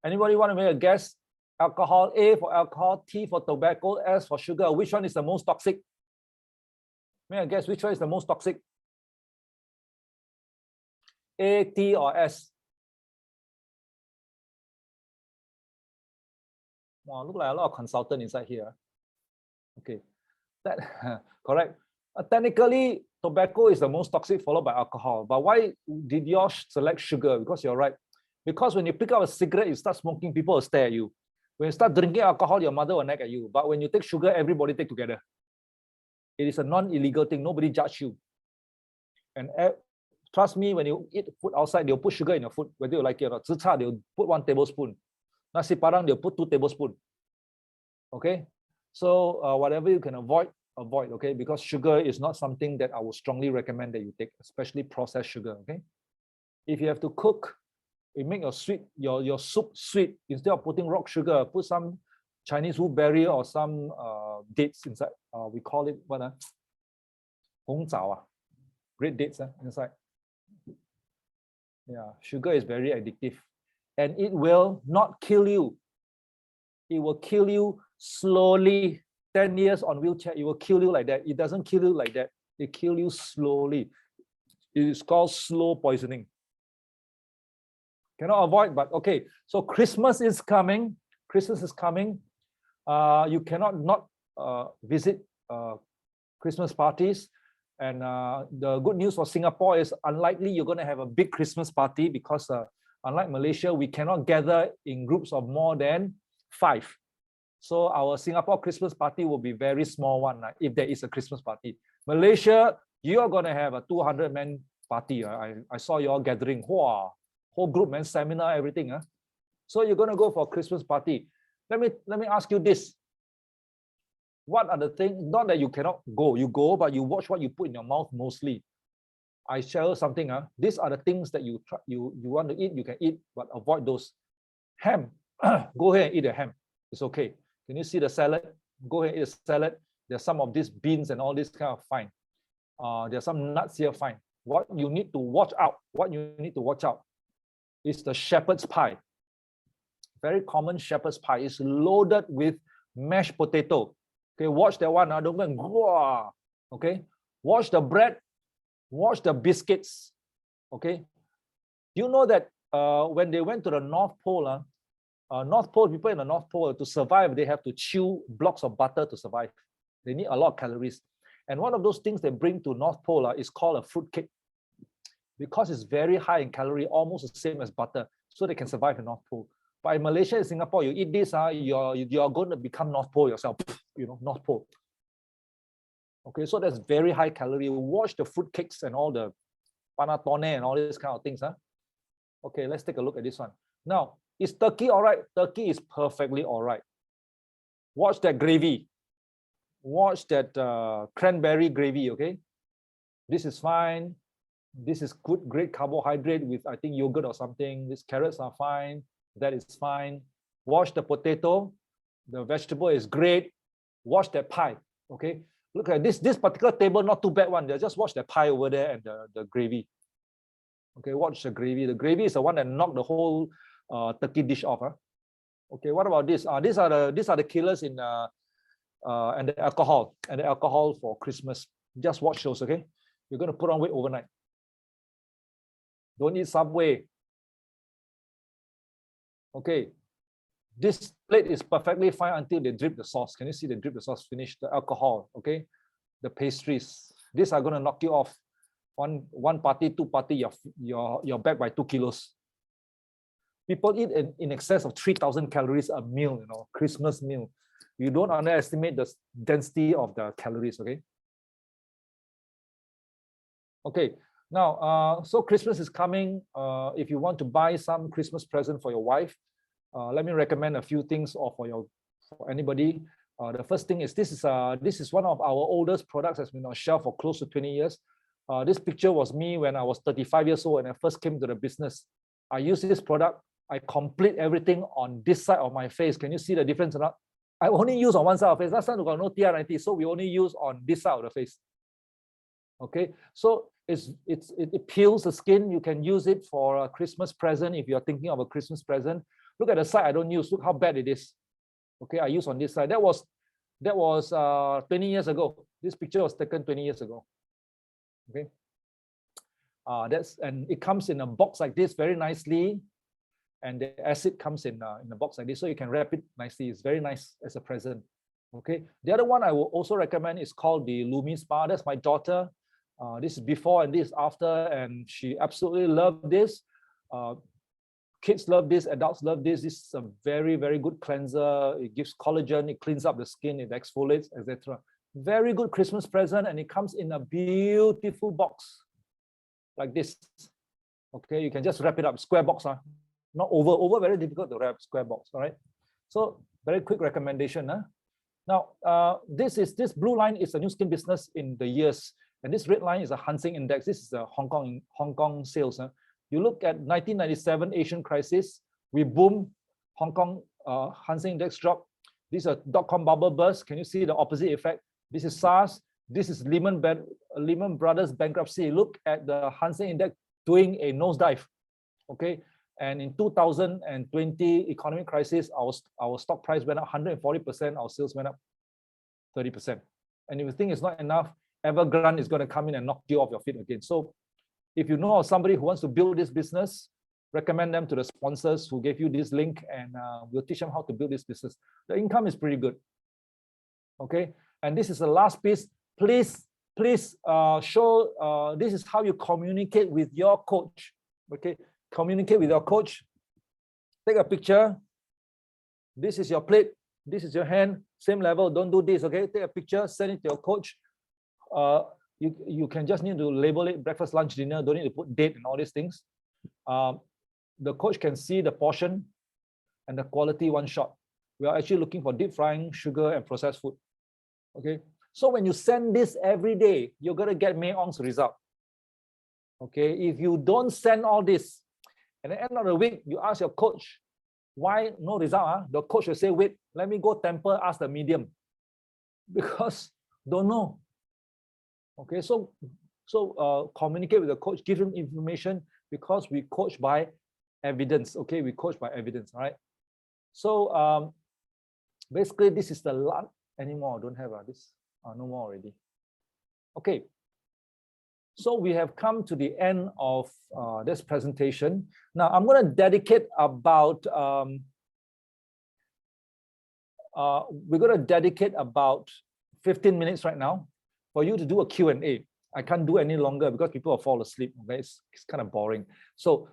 anybody want to make a guess? Alcohol, A for alcohol, T for tobacco, S for sugar. Which one is the most toxic? Make a guess, which one is the most toxic? A, T, or S? Wow, look like a lot of consultant inside here. Okay, that correct. Technically, tobacco is the most toxic, followed by alcohol. But why did you select sugar? Because you're right. Because when you pick up a cigarette, you start smoking, people will stare at you. When you start drinking alcohol, your mother will nag at you. But when you take sugar, everybody take together. It is a non-illegal thing. Nobody judge you. And trust me, when you eat food outside, they'll put sugar in your food, whether you like it or not. Zi cha, they'll put 1 tablespoon. Nasi padang, they'll put 2 tablespoons. Okay? So whatever you can avoid, okay? Because sugar is not something that I would strongly recommend that you take, especially processed sugar, okay? If you have to cook, you make your soup sweet. Instead of putting rock sugar, put some Chinese woodberry or some dates inside. We call it what? Hong zao, red dates inside. Yeah, sugar is very addictive, and it will not kill you. It will kill you slowly. 10 years on wheelchair, it will kill you like that. It doesn't kill you like that. It kills you slowly. It is called slow poisoning. Cannot avoid, but okay. So Christmas is coming. Christmas is coming. You cannot not visit Christmas parties. And the good news for Singapore is unlikely you're going to have a big Christmas party because unlike Malaysia, we cannot gather in groups of more than 5. So our Singapore Christmas party will be very small one, if there is a Christmas party. Malaysia, you are going to have a 200-man party. I saw you all gathering. Wow, whole group, man, seminar, everything. So you're going to go for a Christmas party. Let me ask you this. What are the things, not that you cannot go, you go, but you watch what you put in your mouth mostly. I share something. These are the things that you want to eat, you can eat, but avoid those. Ham, go ahead and eat a ham. It's okay. Can you see the salad? Go ahead and eat a salad. There's some of these beans and all this kind of fine. There's some nuts here, fine. What you need to watch out, is the shepherd's pie. Very common shepherd's pie. It's loaded with mashed potato. Okay, watch that one. Don't go and go. Okay, watch the bread, watch the biscuits. Okay, you know that when they went to the North Pole, people in the North Pole, to survive, they have to chew blocks of butter to survive. They need a lot of calories. And one of those things they bring to North Pole is called a fruit cake, because it's very high in calorie, almost the same as butter, so they can survive in North Pole. But in Malaysia and Singapore, you eat this, you're going to become North Pole yourself, North Pole. Okay, so that's very high calorie. Watch the fruit cakes and all the panatone and all these kind of things. Okay, let's take a look at this one. Now, is turkey all right? Turkey is perfectly all right. Watch that gravy. Watch that cranberry gravy, okay? This is fine. This is good, great carbohydrate with, I think, yogurt or something. These carrots are fine. That is fine. Watch the potato. The vegetable is great. Watch that pie, okay? Look at this particular table, not too bad one. Just watch the pie over there and the gravy. Okay, watch the gravy. The gravy is the one that knocked the whole turkey dish off. Okay, what about this? These are the killers in and the alcohol for Christmas. Just watch those, okay? You're going to put on weight overnight. Don't eat Subway. Okay, this plate is perfectly fine until they drip the sauce. Can you see they drip the sauce? Finish the alcohol, okay? The pastries. These are going to knock you off. One party, two party, you're back by 2 kilos. People eat in excess of 3,000 calories a meal, Christmas meal. You don't underestimate the density of the calories, okay? Okay, now, so Christmas is coming. If you want to buy some Christmas present for your wife, let me recommend a few things for anybody. The first thing is this is one of our oldest products that's been on shelf for close to 20 years. This picture was me when I was 35 years old and I first came to the business. I use this product. I complete everything on this side of my face. Can you see the difference or not? I only use on one side of the face. Last time we got no TR90, so we only use on this side of the face. Okay, so it peels the skin. You can use it for a Christmas present if you're thinking of a Christmas present. Look at the side I don't use. Look how bad it is. Okay, I use on this side. That was 20 years ago. This picture was taken 20 years ago. Okay, and it comes in a box like this very nicely, and the acid comes in a box like this, so you can wrap it nicely. It's very nice as a present. Okay, the other one I will also recommend is called the Lumi Spa. That's my daughter. This is before and this is after, and she absolutely loved this. Kids love this, adults love this. This is a very, very good cleanser. It gives collagen, it cleans up the skin, it exfoliates, etc. Very good Christmas present, and it comes in a beautiful box like this. Okay, you can just wrap it up, square box, not oval. Oval very difficult to wrap, square box. All right. So very quick recommendation. Now, this blue line is a new skin business in the years, and this red line is a Hang Seng Index. This is a Hong Kong sales. You look at 1997 Asian crisis, we boom, Hong Kong Hang Seng Index drop. This is a dot-com bubble burst. Can you see the opposite effect? This is SARS. This is Lehman Brothers bankruptcy. Look at the Hang Seng Index doing a nosedive. Okay, and in 2020 economic crisis, our stock price went up 140%. Our sales went up 30%. And if you think it's not enough, Evergrande is going to come in and knock you off your feet again. So if you know of somebody who wants to build this business, recommend them to the sponsors who gave you this link, and we'll teach them how to build this business. The income is pretty good. Okay, and this is the last piece. Please show, this is how you communicate with your coach. Okay, communicate with your coach. Take a picture. This is your plate. This is your hand. Same level. Don't do this. Okay. Take a picture. Send it to your coach. You can just need to label it breakfast, lunch, dinner. Don't need to put date and all these things. The coach can see the portion and the quality one shot. We are actually looking for deep frying, sugar, and processed food. Okay. So when you send this every day, you're gonna get May Ong's result. Okay. If you don't send all this, at the end of the week, you ask your coach, why no result? The coach will say, wait, let me go temper, ask the medium. Because don't know. Okay, so communicate with the coach, give him information, because we coach by evidence. Okay, we coach by evidence, all right? So basically, this is the last anymore. Don't have this. No more already. Okay. So we have come to the end of this presentation. Now I'm going to dedicate about we're going to dedicate about 15 minutes right now for you to do a Q&A. I can't do any longer because people will fall asleep. Okay? It's kind of boring. So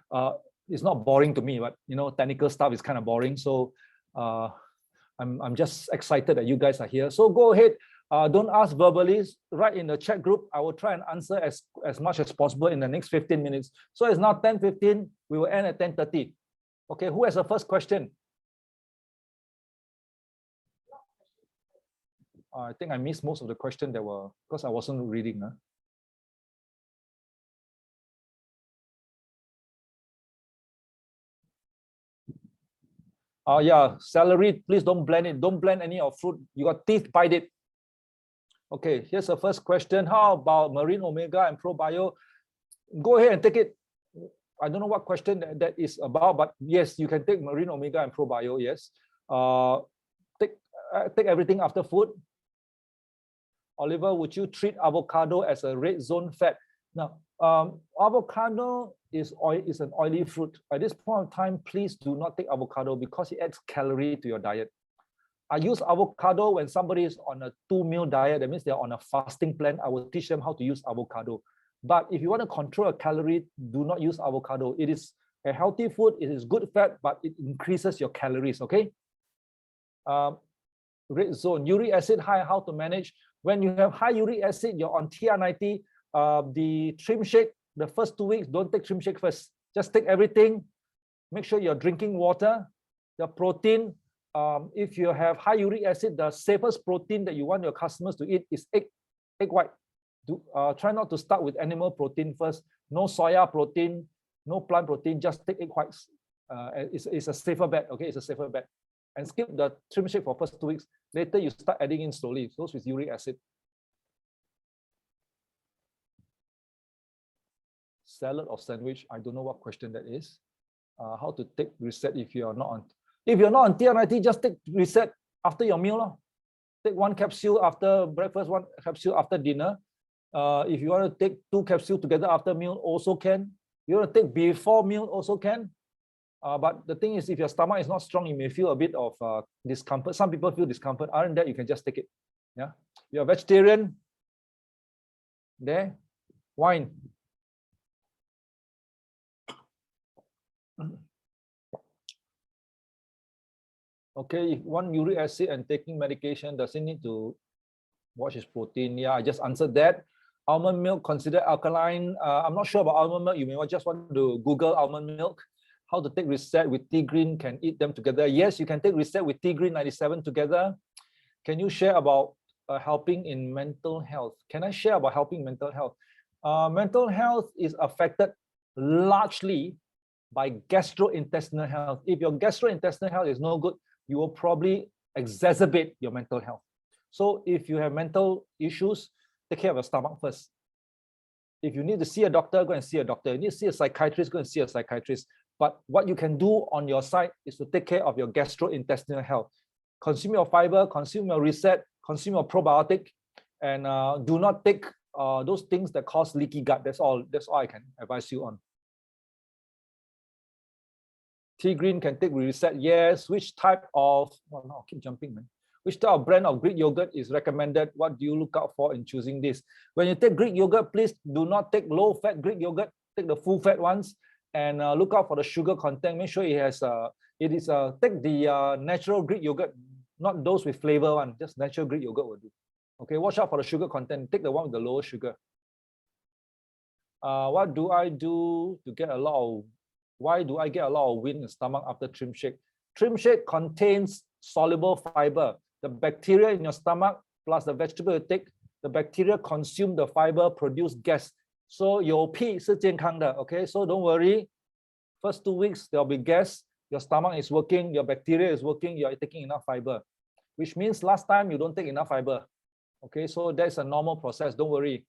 it's not boring to me, but you know, technical stuff is kind of boring. So I'm just excited that you guys are here. So go ahead. Don't ask verbally, write in the chat group. I will try and answer as much as possible in the next 15 minutes. So it's now 10:15. We will end at 10:30. Okay, who has the first question? I think I missed most of the questions that were, because I wasn't reading. Yeah, celery, please don't blend it. Don't blend any of fruit. You got teeth, bite it. Okay, here's the first question. How about marine omega and probio? Go ahead and take it. I don't know what question that is about, but yes, you can take marine omega and probio, yes. Take everything after food. Oliver, would you treat avocado as a red zone fat? Now, avocado is an oily fruit. At this point of time, please do not take avocado because it adds calorie to your diet. I use avocado when somebody is on a 2-meal diet. That means they're on a fasting plan. I will teach them how to use avocado. But if you want to control a calorie, do not use avocado. It is a healthy food. It is good fat, but it increases your calories, okay? Red zone, uric acid high, how to manage? When you have high uric acid, you're on TR90. The trim shake, the first 2 weeks, don't take trim shake first. Just take everything. Make sure you're drinking water. The protein, if you have high uric acid, the safest protein that you want your customers to eat is egg white. Try not to start with animal protein first. No soya protein, no plant protein, just take egg whites. It's a safer bet, okay? It's a safer bet. And skip the trim shake for first 2 weeks. Later, you start adding in slowly, those with uric acid. Salad or sandwich, I don't know what question that is. How to take reset if you are not on. If you're not on TR90, just take reset after your meal. Take 1 capsule after breakfast, 1 capsule after dinner. If you want to take 2 capsules together after meal, also can. You want to take before meal, also can. But the thing is, if your stomach is not strong, you may feel a bit of discomfort. Some people feel discomfort. Other than that, you can just take it. Yeah, you're a vegetarian. There, wine. Okay, if one uric acid and taking medication, does it need to watch his protein? Yeah, I just answered that. Almond milk considered alkaline. I'm not sure about almond milk. You may just want to Google almond milk. How to take reset with tea green, can eat them together. Yes, you can take reset with tea green 97 together. Can you share about helping in mental health? Can I share about helping mental health? Mental health is affected largely by gastrointestinal health. If your gastrointestinal health is no good, you will probably exacerbate your mental health. So if you have mental issues, take care of your stomach first. If you need to see a doctor, go and see a doctor. You need to see a psychiatrist, go and see a psychiatrist. But what you can do on your side is to take care of your gastrointestinal health. Consume your fiber, consume your reset, consume your probiotic, and do not take those things that cause leaky gut. That's all I can advise you on. Tea green can take reset. Yes. Which type of, well, no, I'll keep jumping, man. Which type of brand of Greek yogurt is recommended? What do you look out for in choosing this? When you take Greek yogurt, please do not take low-fat Greek yogurt. Take the full-fat ones. and look out for the sugar content. Make sure it has take the natural Greek yogurt, not those with flavor one, just natural Greek yogurt will do. Okay, watch out for the sugar content. Take the one with the lower sugar. What do I do to get a lot of, why do I get a lot of wind in the stomach after trim shake? Trim shake contains soluble fiber. The bacteria in your stomach plus the vegetable you take, the bacteria consume the fiber, produce gas. So 有屁是健康的, okay? So don't worry. First 2 weeks, there'll be gas. Your stomach is working, your bacteria is working, you're taking enough fiber. Which means last time you don't take enough fiber. Okay, so that's a normal process, don't worry.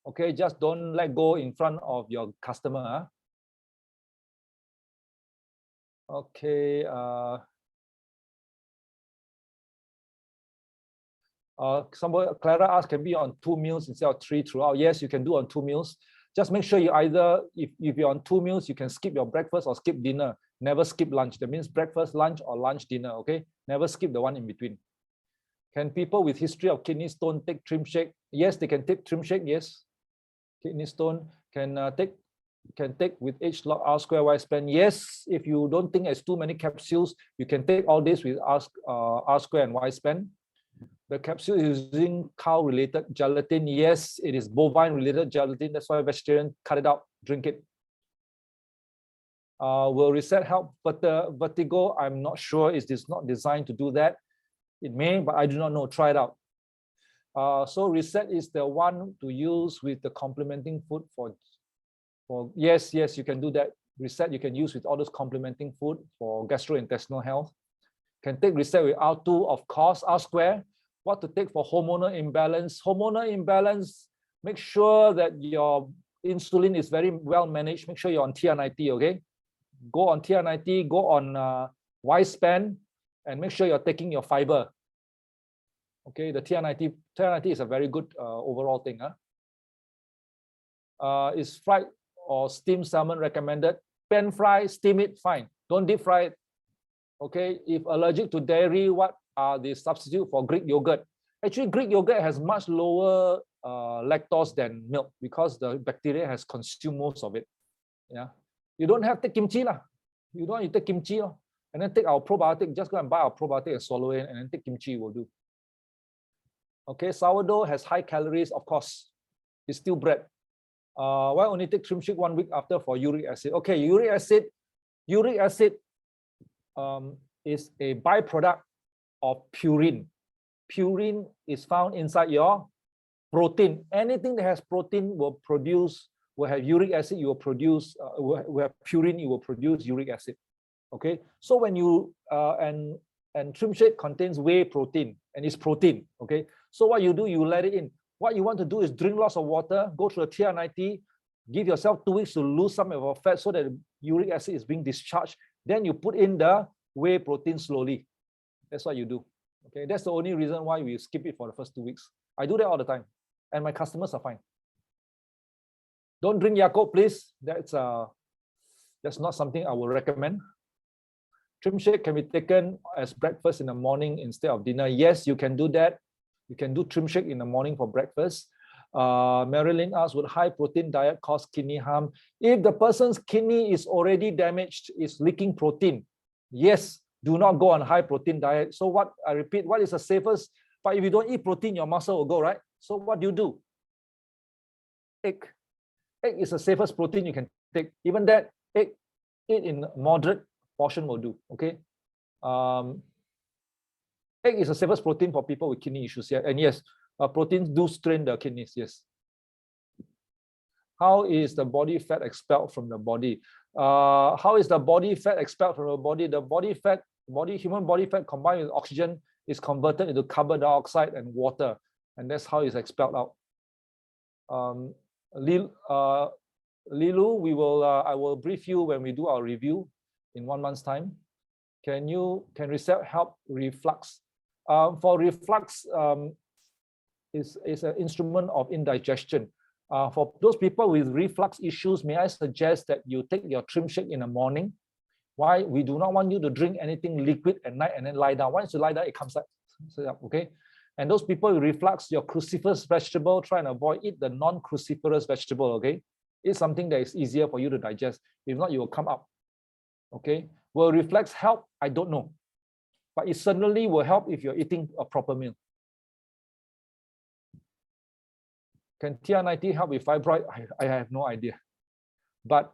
Okay, just don't let go in front of your customer. Huh? Okay, somebody, Clara asked, can be on 2 meals instead of 3 throughout. Yes, you can do on 2 meals. Just make sure you either, if you're on 2 meals, you can skip your breakfast or skip dinner. Never skip lunch. That means breakfast, lunch, or lunch, dinner, okay? Never skip the one in between. Can people with history of kidney stone take trim shake? Yes, they can take trim shake, yes. Kidney stone can take with H log R square Y span. Yes, if you don't think it's too many capsules, you can take all this with R square and Y span. The capsule is using cow-related gelatin. Yes, it is bovine-related gelatin. That's why vegetarian cut it out, drink it. Will Reset help vertigo? I'm not sure. Is this not designed to do that? It may, but I do not know. Try it out. So Reset is the one to use with the complementing food for yes, you can do that. Reset you can use with all those complementing food for gastrointestinal health. Can take Reset with R2, of course, R square. What to take for hormonal imbalance? Hormonal imbalance, make sure that your insulin is very well managed. Make sure you're on TR90, okay? Go on TR90, go on Y span, and make sure you're taking your fiber. Okay, the TR90 is a very good overall thing. Huh? Is fried or steamed salmon recommended? Pan fry, steam it, fine. Don't deep fry it. Okay, if allergic to dairy, what are the substitute for Greek yogurt? Actually, Greek yogurt has much lower lactose than milk because the bacteria has consumed most of it. Yeah, you don't have to take kimchi lah. You don't, you take kimchi and then take our probiotic. Just go and buy our probiotic and swallow it, and then take kimchi will do. Okay, sourdough has high calories, of course. It's still bread. Why only take trim shake 1 week after for uric acid? Okay, uric acid is a byproduct of purine. Purine is found inside your protein. Anything that has protein will have uric acid, you will produce, will have purine, you will produce uric acid. Okay, so when you, and trim shake contains whey protein, and it's protein, okay? So what you do, you let it in. What you want to do is drink lots of water, go through a TR90, give yourself 2 weeks to lose some of your fat so that uric acid is being discharged. Then you put in the whey protein slowly. That's what you do. Okay, that's the only reason why we skip it for the first 2 weeks. I do that all the time, and my customers are fine. Don't drink Yakult, please. That's not something I will recommend. Trim shake can be taken as breakfast in the morning instead of dinner. Yes, you can do that. You can do trim shake in the morning for breakfast. Marilyn asks, would high protein diet cause kidney harm? If the person's kidney is already damaged, is leaking protein, yes, do not go on high protein diet. So what, I repeat, what is the safest? But if you don't eat protein, your muscle will go, right? So what do? Egg. Egg is the safest protein you can take. Even that, egg, eat in moderate portion will do, okay? Egg is the safest protein for people with kidney issues, yeah. And yes, proteins do strain the kidneys, yes. How is the body fat expelled from the body? How is the body fat expelled from the body? The human body fat combined with oxygen is converted into carbon dioxide and water, and that's how it's expelled out. Lilu, I will brief you when we do our review in 1 month's time. Can Reset help reflux? For reflux, is an instrument of indigestion. For those people with reflux issues, may I suggest that you take your trim shake in the morning? Why? We do not want you to drink anything liquid at night and then lie down. Once you lie down, it comes up, okay? And those people with reflux, your cruciferous vegetable, try and avoid, eat the non-cruciferous vegetable, okay? It's something that is easier for you to digest. If not, you will come up. Okay. Will reflex help? I don't know. But it certainly will help if you're eating a proper meal. Can TR90 help with fibroid? I have no idea. But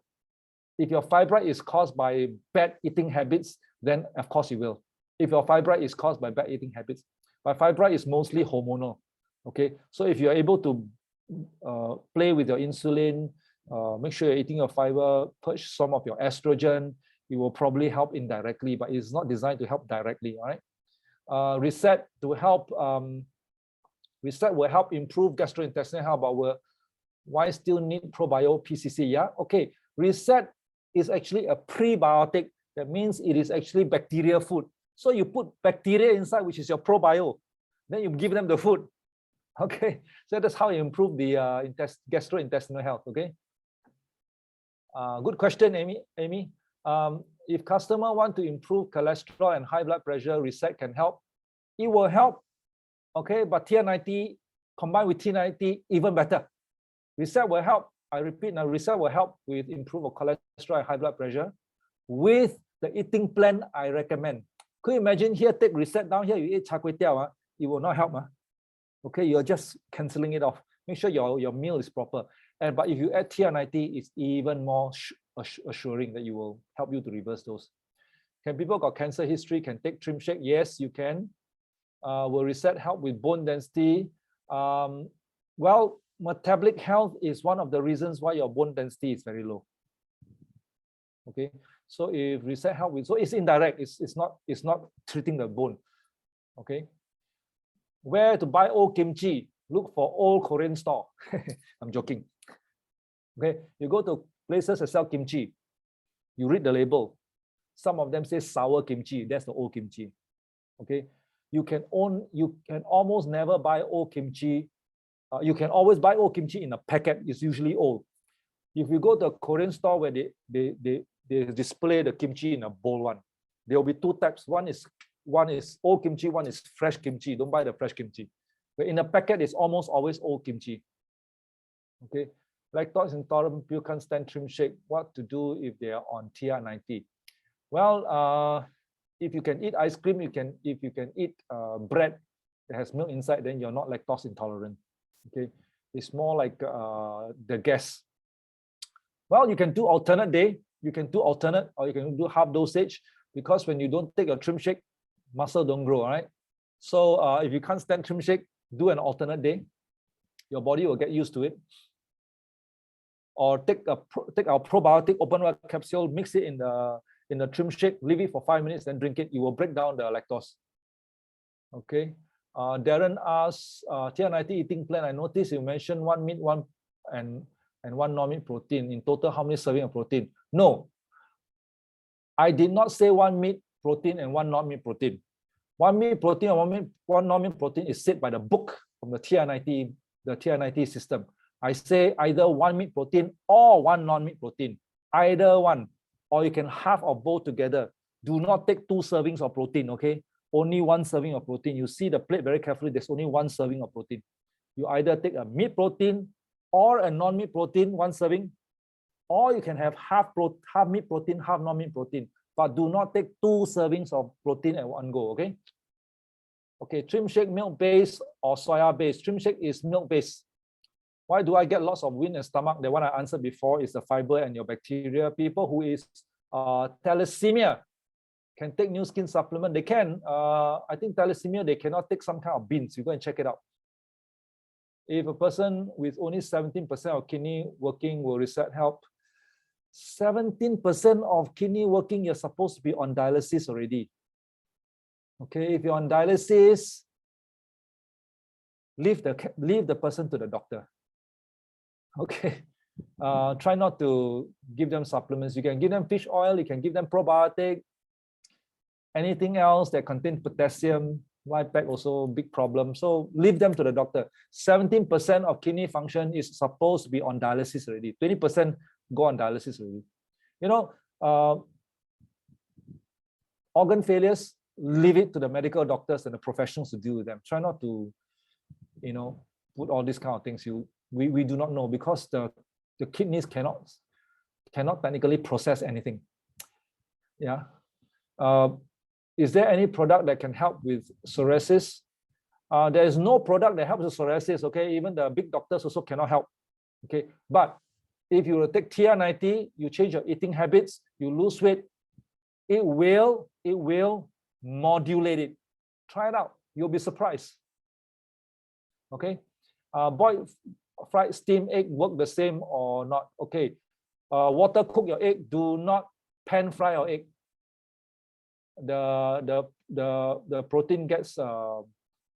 if your fibroid is caused by bad eating habits, then of course it will. If your fibroid is caused by bad eating habits, but fibroid is mostly hormonal. Okay, so if you're able to play with your insulin, make sure you're eating your fiber, purge some of your estrogen, it will probably help indirectly, but it's not designed to help directly. All right. Reset to help. Reset will help improve gastrointestinal health, but why still need probiotic PCC? Yeah. Okay. Reset is actually a prebiotic. That means it is actually bacteria food. So you put bacteria inside, which is your probio. Then you give them the food. Okay. So that's how you improve the gastrointestinal health. Okay. Good question, Amy. If customer want to improve cholesterol and high blood pressure, Reset can help. It will help. Okay, but TR90 combined with T90 even better. Reset will help. I repeat now, Reset will help with improve of cholesterol and high blood pressure with the eating plan I recommend. Could you imagine here, take Reset, down here you eat char kway teow, it will not help. Okay, you're just cancelling it off. Make sure your meal is proper. But if you add TR90, it's even more assuring that you will help you to reverse those. Can people got cancer history can take trim shake? Yes, you can. Will Reset help with bone density? Well, metabolic health is one of the reasons why your bone density is very low. Okay, so if Reset help with, so it's indirect. It's not treating the bone. Okay, where to buy old kimchi? Look for old Korean store. I'm joking. Okay, you go to places that sell kimchi. You read the label. Some of them say sour kimchi. That's the old kimchi. Okay. You can almost never buy old kimchi. You can always buy old kimchi in a packet. It's usually old. If you go to a Korean store where they display the kimchi in a bowl one, there will be two types. One is old kimchi, one is fresh kimchi. Don't buy the fresh kimchi. But in a packet, it's almost always old kimchi. Okay. Lactose intolerant people can't stand trim shake. What to do if they are on TR90? Well, if you can eat ice cream, if you can eat bread that has milk inside, then you're not lactose intolerant. Okay, it's more like the gas. Well, you can do alternate day. You can do alternate, or you can do half dosage, because when you don't take a trim shake, muscle don't grow. All right. So if you can't stand trim shake, do an alternate day. Your body will get used to it. Or take our probiotic open well capsule, mix it in the trim shake, leave it for 5 minutes, then drink it. You will break down the lactose. Okay. Darren asks, TR90 eating plan. I noticed you mentioned 1 meat, 1 and 1 non-meat protein. In total, how many serving of protein? No, I did not say 1 meat protein and 1 non-meat protein. 1 meat protein and 1 non-meat protein is said by the book from the TR90 system. I say either 1 meat protein or 1 non-meat protein, either one, or you can half or both together. Do not take 2 servings of protein, okay? Only 1 serving of protein. You see the plate very carefully, there's only 1 serving of protein. You either take a meat protein or a non-meat protein, 1 serving, or you can have half meat protein, half non-meat protein, but do not take 2 servings of protein at one go, okay? Okay, trim shake milk-based or soya-based. Trim shake is milk-based. Why do I get lots of wind and stomach? The one I answered before is the fiber and your bacteria. People who is thalassemia can take new skin supplement. They can. I think thalassemia, they cannot take some kind of beans. You go and check it out. If a person with only 17% of kidney working, will Reset help? 17% of kidney working, you're supposed to be on dialysis already. Okay, if you're on dialysis, leave the person to the doctor. Okay, try not to give them supplements. You can give them fish oil, you can give them probiotic, anything else that contains potassium, lipid also big problem. So leave them to the doctor. 17% of kidney function is supposed to be on dialysis already. 20% go on dialysis already. You know, organ failures, leave it to the medical doctors and the professionals to deal with them. Try not to, you know, put all these kind of things. We do not know, because the The kidneys cannot technically process anything. Yeah. Is there any product that can help with psoriasis? There is no product that helps with psoriasis. Okay, even the big doctors also cannot help. Okay, but if you take TR90, you change your eating habits, you lose weight, it will modulate it. Try it out. You'll be surprised. Okay. Boiled, fried, steamed egg work the same or not? Okay. Water cook your egg. Do not pan fry your egg. The protein gets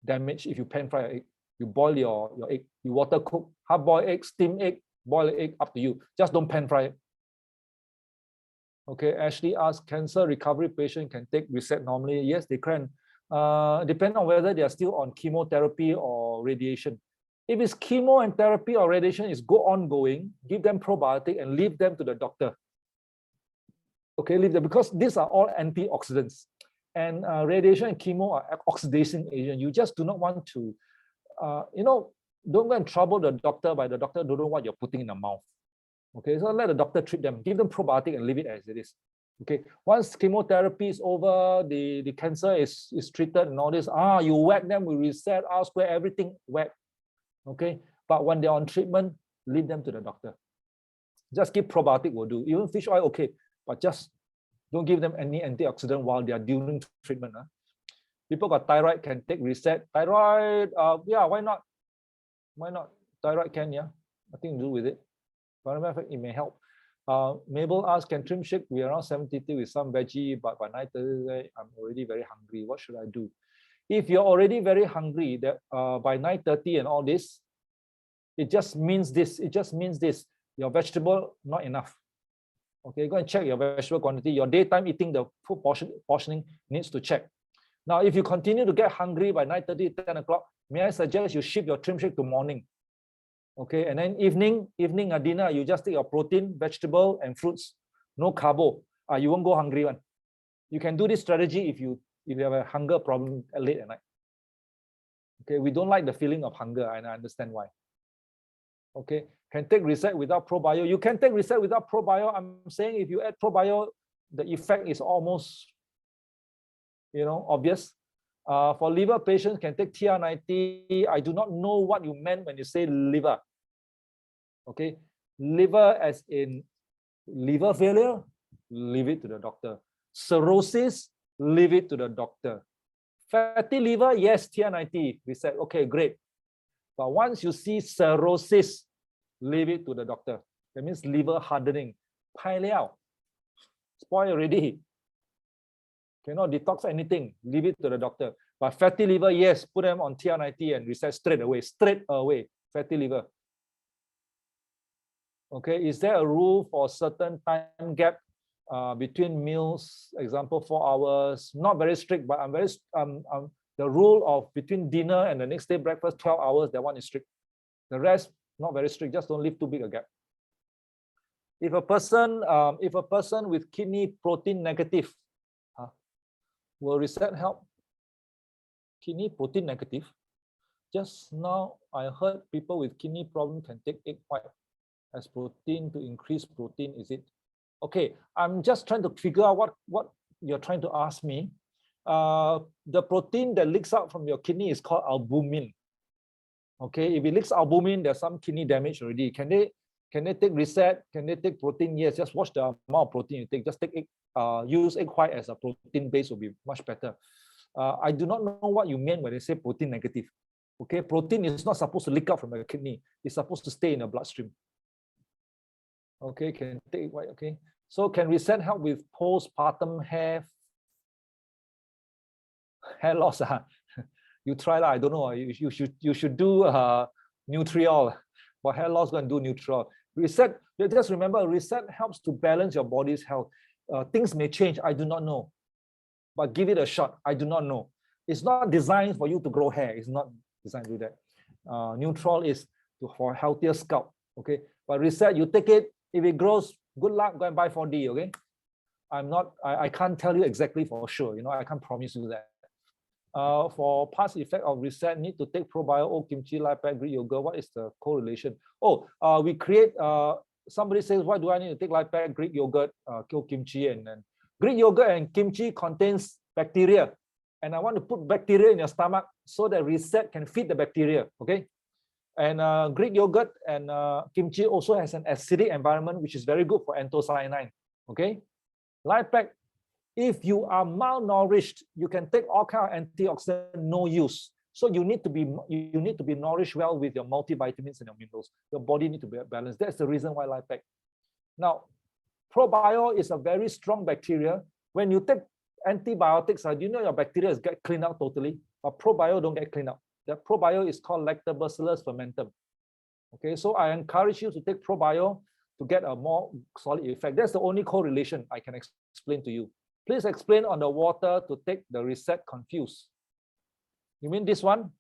damaged if you pan fry your egg. You boil your egg. You water cook. Hard boiled egg, steamed egg, boiled egg, up to you. Just don't pan fry it. Okay. Ashley asked, cancer recovery patient can take Reset normally? Yes, they can. Depend on whether they are still on chemotherapy or radiation. If it's chemo and therapy or radiation is ongoing, give them probiotic and leave them to the doctor. Okay, leave them, because these are all antioxidants, and radiation and chemo are oxidation agent. You just do not want to, don't go and trouble the doctor by the doctor don't know what you're putting in the mouth. Okay, so let the doctor treat them, give them probiotic and leave it as it is. Okay, once chemotherapy is over, the cancer is treated and all this, you whack them with Reset, R-square, everything whack. Okay, but when they're on treatment, leave them to the doctor. Just give probiotic will do. Even fish oil, okay, but just don't give them any antioxidant while they are during treatment. People got thyroid can take Reset. Thyroid, yeah, why not? Why not? Thyroid can, yeah, nothing to do with it. But in fact, it may help. Mabel asked, can trim shake be around 72 with some veggie, but by 9:30 I'm already very hungry. What should I do? If you're already very hungry, that by 9:30 and all this, it just means this. It just means this. Your vegetable not enough. Okay, go and check your vegetable quantity. Your daytime eating, the food portioning needs to check. Now, if you continue to get hungry by 9:30, 10 o'clock, may I suggest you shift your trim shake to morning. Okay, and then evening dinner, you just take your protein, vegetable, and fruits. No carbo. You won't go hungry one. You can do this strategy if you have a hunger problem late at night. Okay, we don't like the feeling of hunger, and I understand why. Okay, can take Reset without probio. You can take Reset without probio. I'm saying if you add probio, the effect is almost, obvious. For liver patients, can take TR90. I do not know what you meant when you say liver. Okay, liver as in liver failure, leave it to the doctor. Cirrhosis, leave it to the doctor. Fatty liver, yes, TR90 Reset. Okay, great. But once you see cirrhosis, leave it to the doctor. That means liver hardening. Pai liao. Spoil already. Cannot detox anything. Leave it to the doctor. But fatty liver, yes, put them on TR90 and Reset straight away. Straight away. Fatty liver. Okay, is there a rule for certain time gap between meals? Example, 4 hours. Not very strict, but I'm very the rule of between dinner and the next day breakfast, 12 hours, that one is strict. The rest, not very strict, just don't leave too big a gap. If a person with kidney protein negative, will Reset help? Kidney protein negative? Just now, I heard people with kidney problem can take egg white as protein to increase protein, is it? Okay, I'm just trying to figure out what you're trying to ask me. The protein that leaks out from your kidney is called albumin. Okay, if it leaks albumin, there's some kidney damage already. Can they take Reset? Can they take protein? Yes, just watch the amount of protein you take. Just take egg, use egg white as a protein base will be much better. I do not know what you mean when they say protein negative. Okay, protein is not supposed to leak out from the kidney. It's supposed to stay in the bloodstream. Okay, can take egg white. Okay, so can Reset help with postpartum hair loss? You try lah. I don't know. You should do Nutriol. For hair loss, go and do Nutriol. Reset. Just remember, Reset helps to balance your body's health. Things may change. I do not know, but give it a shot. I do not know. It's not designed for you to grow hair. It's not designed to do that. Nutriol is for healthier scalp. Okay, but Reset, you take it. If it grows, good luck. Go and buy 4D. Okay, I can't tell you exactly for sure. I can't promise you that. For past effect of reset, need to take probiotic, oat kimchi, light pack, Greek yogurt. What is the correlation? Oh, we create, somebody says, why do I need to take light pack, Greek yogurt, oat kimchi, and Greek yogurt and kimchi contains bacteria. And I want to put bacteria in your stomach so that reset can feed the bacteria, okay? And Greek yogurt and kimchi also has an acidic environment, which is very good for anthocyanin, okay? Light pack, if you are malnourished, you can take all kind of antioxidant, no use. So you need to be nourished well with your multivitamins and your minerals. Your body need to be balanced. That's the reason why light pack. Now, probiotic is a very strong bacteria. When you take antibiotics, do you know your bacteria get cleaned out totally? But probiotic don't get cleaned out. The probiotic is called Lactobacillus fermentum. Okay, so I encourage you to take probiotic to get a more solid effect. That's the only correlation I can explain to you. Please explain on the water to take the reset confused. You mean this one?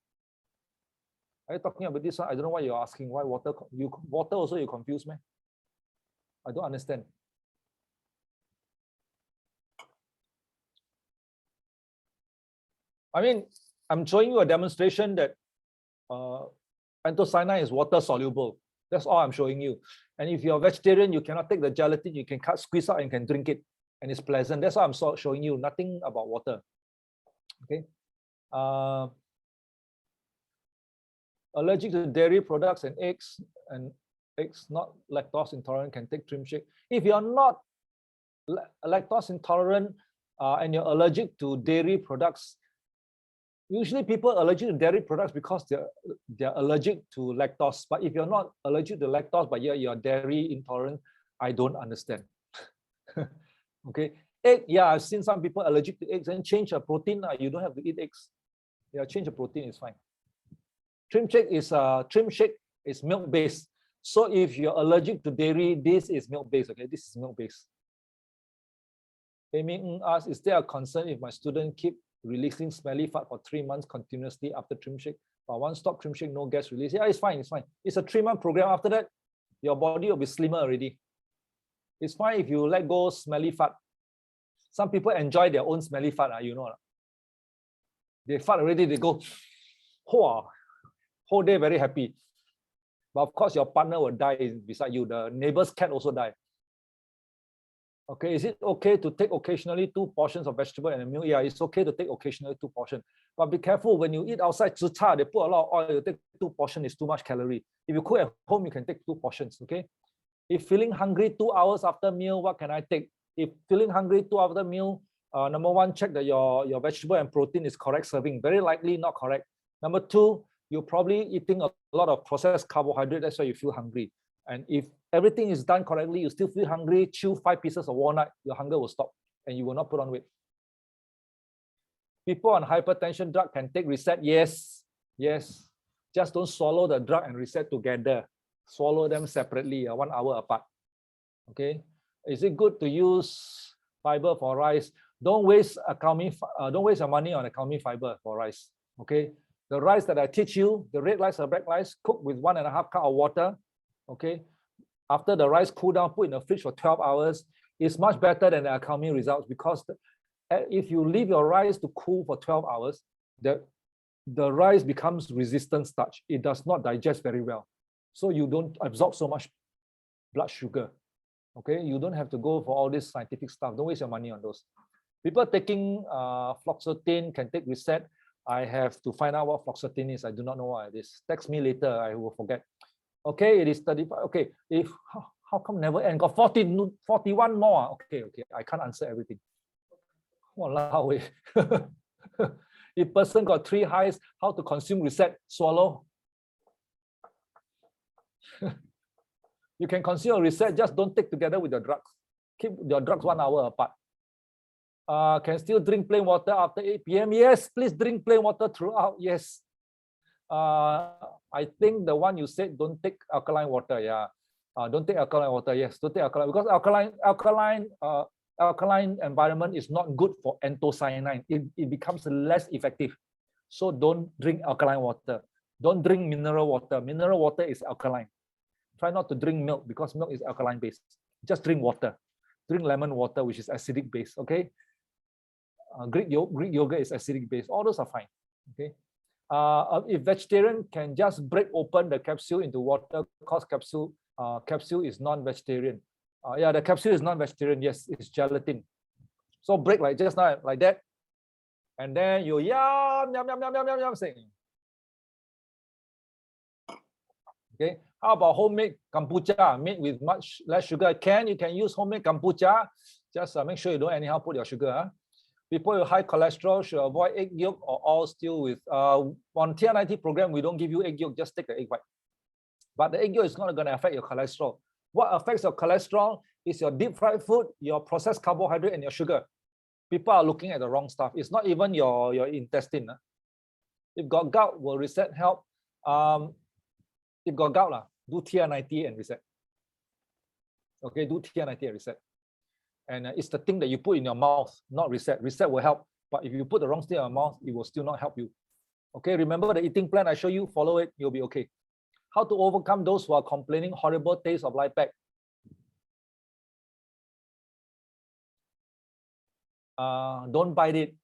Are you talking about this one? I don't know why you're asking. Why water? Water also you confuse me? I don't understand. I mean, I'm showing you a demonstration that anthocyanin is water soluble. That's all I'm showing you. And if you're a vegetarian, you cannot take the gelatin. You can squeeze out and can drink it. And it's pleasant. That's what I'm showing you. Nothing about water. Okay. Allergic to dairy products and eggs not lactose intolerant can take trim shake. If you're not lactose intolerant and you're allergic to dairy products, usually people are allergic to dairy products because they're allergic to lactose. But if you're not allergic to lactose, but you're dairy intolerant, I don't understand. Okay, egg, yeah, I've seen some people allergic to eggs and change a protein. You don't have to eat eggs. Yeah, change a protein is fine. Trim shake is milk based. So if you're allergic to dairy, this is milk based. Okay, this is milk based. Amy asks, is there a concern if my student keep releasing smelly fart for 3 months continuously after trim shake? But once stop trim shake, no gas release. Yeah, it's fine. It's fine. It's a 3-month program. After that, your body will be slimmer already. It's fine if you let go smelly fart. Some people enjoy their own smelly fart, you know. They fart already, they go, whole day very happy. But of course, your partner will die beside you. The neighbor's cat also die. Okay, is it okay to take occasionally 2 portions of vegetable and a meal? Yeah, it's okay to take occasionally 2 portions. But be careful, when you eat outside, they put a lot of oil, you take 2 portions, is too much calorie. If you cook at home, you can take 2 portions, okay? If feeling hungry 2 hours after meal, what can I take? If feeling hungry 2 hours after meal, number 1, check that your vegetable and protein is correct serving. Very likely not correct. Number 2, you're probably eating a lot of processed carbohydrate. That's why you feel hungry. And if everything is done correctly, you still feel hungry, chew 5 pieces of walnut, your hunger will stop and you will not put on weight. People on hypertension drug can take reset. Yes, yes. Just don't swallow the drug and reset together. Swallow them separately, 1 hour apart. Okay. Is it good to use fiber for rice? Don't waste your money on a fiber for rice. Okay. The rice that I teach you, the red rice or black rice, cook with 1.5 cup of water. Okay. After the rice cool down, put in the fridge for 12 hours. It's much better than the Alchemy results because if you leave your rice to cool for 12 hours, the rice becomes resistant starch. It does not digest very well. So you don't absorb so much blood sugar. Okay, you don't have to go for all this scientific stuff. Don't waste your money on those. People taking fluoxetine can take reset. I have to find out what fluoxetine is. I do not know what it is. Text me later, I will forget. Okay, it is 35. Okay, how come never end? Got 41 more. Okay, I can't answer everything. Walao. If person got 3 highs, how to consume reset? Swallow. You can consume a reset, just don't take together with your drugs. Keep your drugs 1 hour apart. Can still drink plain water after 8 p.m. Yes, please drink plain water throughout. Yes. I think the one you said, don't take alkaline water. Yeah. Don't take alkaline water. Yes, don't take alkaline because alkaline environment is not good for anthocyanin. It becomes less effective. So don't drink alkaline water. Don't drink mineral water. Mineral water is alkaline. Try not to drink milk because milk is alkaline based. Just drink water. Drink lemon water, which is acidic based. Okay. Greek yogurt is acidic base. All those are fine. Okay. If vegetarian can just break open the capsule into water, because capsule is non-vegetarian. Yeah, the capsule is non-vegetarian. Yes, it's gelatin. So break like just now, like that, and then you yum saying. Okay. How about homemade kombucha made with much less sugar? You can use homemade kombucha. Just make sure you don't anyhow put your sugar. People with high cholesterol should avoid egg yolk or all still with. On TR90 program, we don't give you egg yolk, just take the egg white. But the egg yolk is not going to affect your cholesterol. What affects your cholesterol is your deep fried food, your processed carbohydrate, and your sugar. People are looking at the wrong stuff. It's not even your intestine. If got gout, will reset help? If got gout, do TR90 and reset. Okay, do TR90 and reset. And it's the thing that you put in your mouth, not reset. Reset will help, but if you put the wrong thing in your mouth, it will still not help you. Okay, remember the eating plan I show you, follow it, you'll be okay. How to overcome those who are complaining horrible taste of light pack? Don't bite it.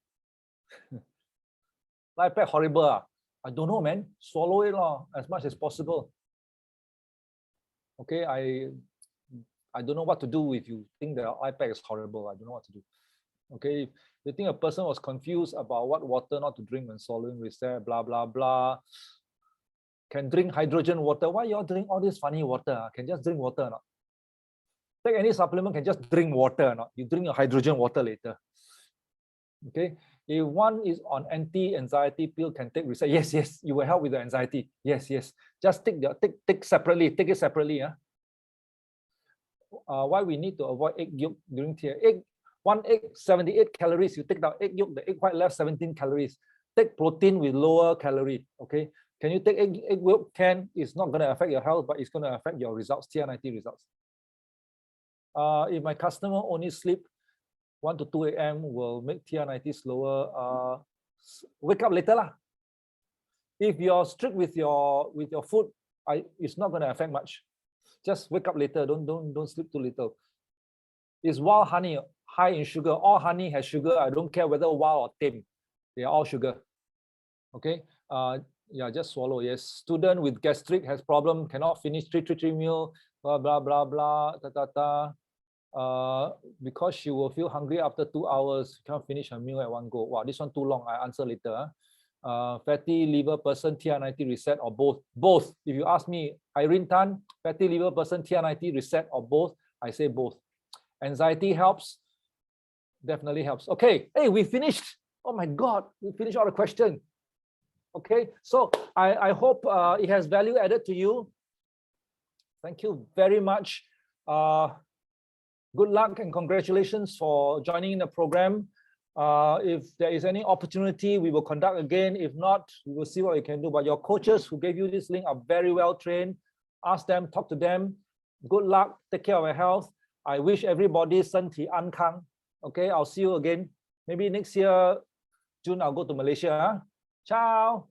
Light pack horrible. I don't know, man. Swallow it as much as possible. Okay, I don't know what to do if you think the iPad is horrible. I don't know what to do. Okay, if you think a person was confused about what water not to drink when swallowing reset, blah, blah, blah. Can drink hydrogen water. Why you all drink all this funny water? Can just drink water or not? Take any supplement, can just drink water or not? You drink your hydrogen water later. Okay, if one is on anti-anxiety pill, can take reset. Yes, you will help with the anxiety. Yes. Just take it separately. Why we need to avoid egg yolk during TR? One egg, 78 calories. You take the egg yolk, the egg white left 17 calories. Take protein with lower calorie. Okay, can you take egg yolk? It's not going to affect your health, but it's going to affect your results, TR90 results. If my customer only sleep 1 to 2 a.m. will make TR90 slower. Wake up later . If you're strict with your food, it's not going to affect much. Just wake up later. Don't sleep too little. Is wild honey high in sugar? All honey has sugar. I don't care whether wild or tame. They are all sugar. Okay. Yeah, just swallow. Yes. Student with gastric has problem. Cannot finish 3 meal. Blah blah blah blah. Because she will feel hungry after 2 hours. Can't finish her meal at one go. Wow, this one too long. I answer later. Fatty liver person, TR90 reset, or both? Both. If you ask me, Irene Tan, fatty liver person, TR90 reset, or both? I say both. Anxiety helps. Definitely helps. Okay. Hey, we finished. Oh my God, we finished all the questions. Okay. So I hope it has value added to you. Thank you very much. Good luck and congratulations for joining in the program. If there is any opportunity, we will conduct again. If not, we will see what we can do. But your coaches who gave you this link are very well trained. Ask them, talk to them. Good luck. Take care of your health. I wish everybody 身体安康. Okay, I'll see you again. Maybe next year, June, I'll go to Malaysia. Ciao.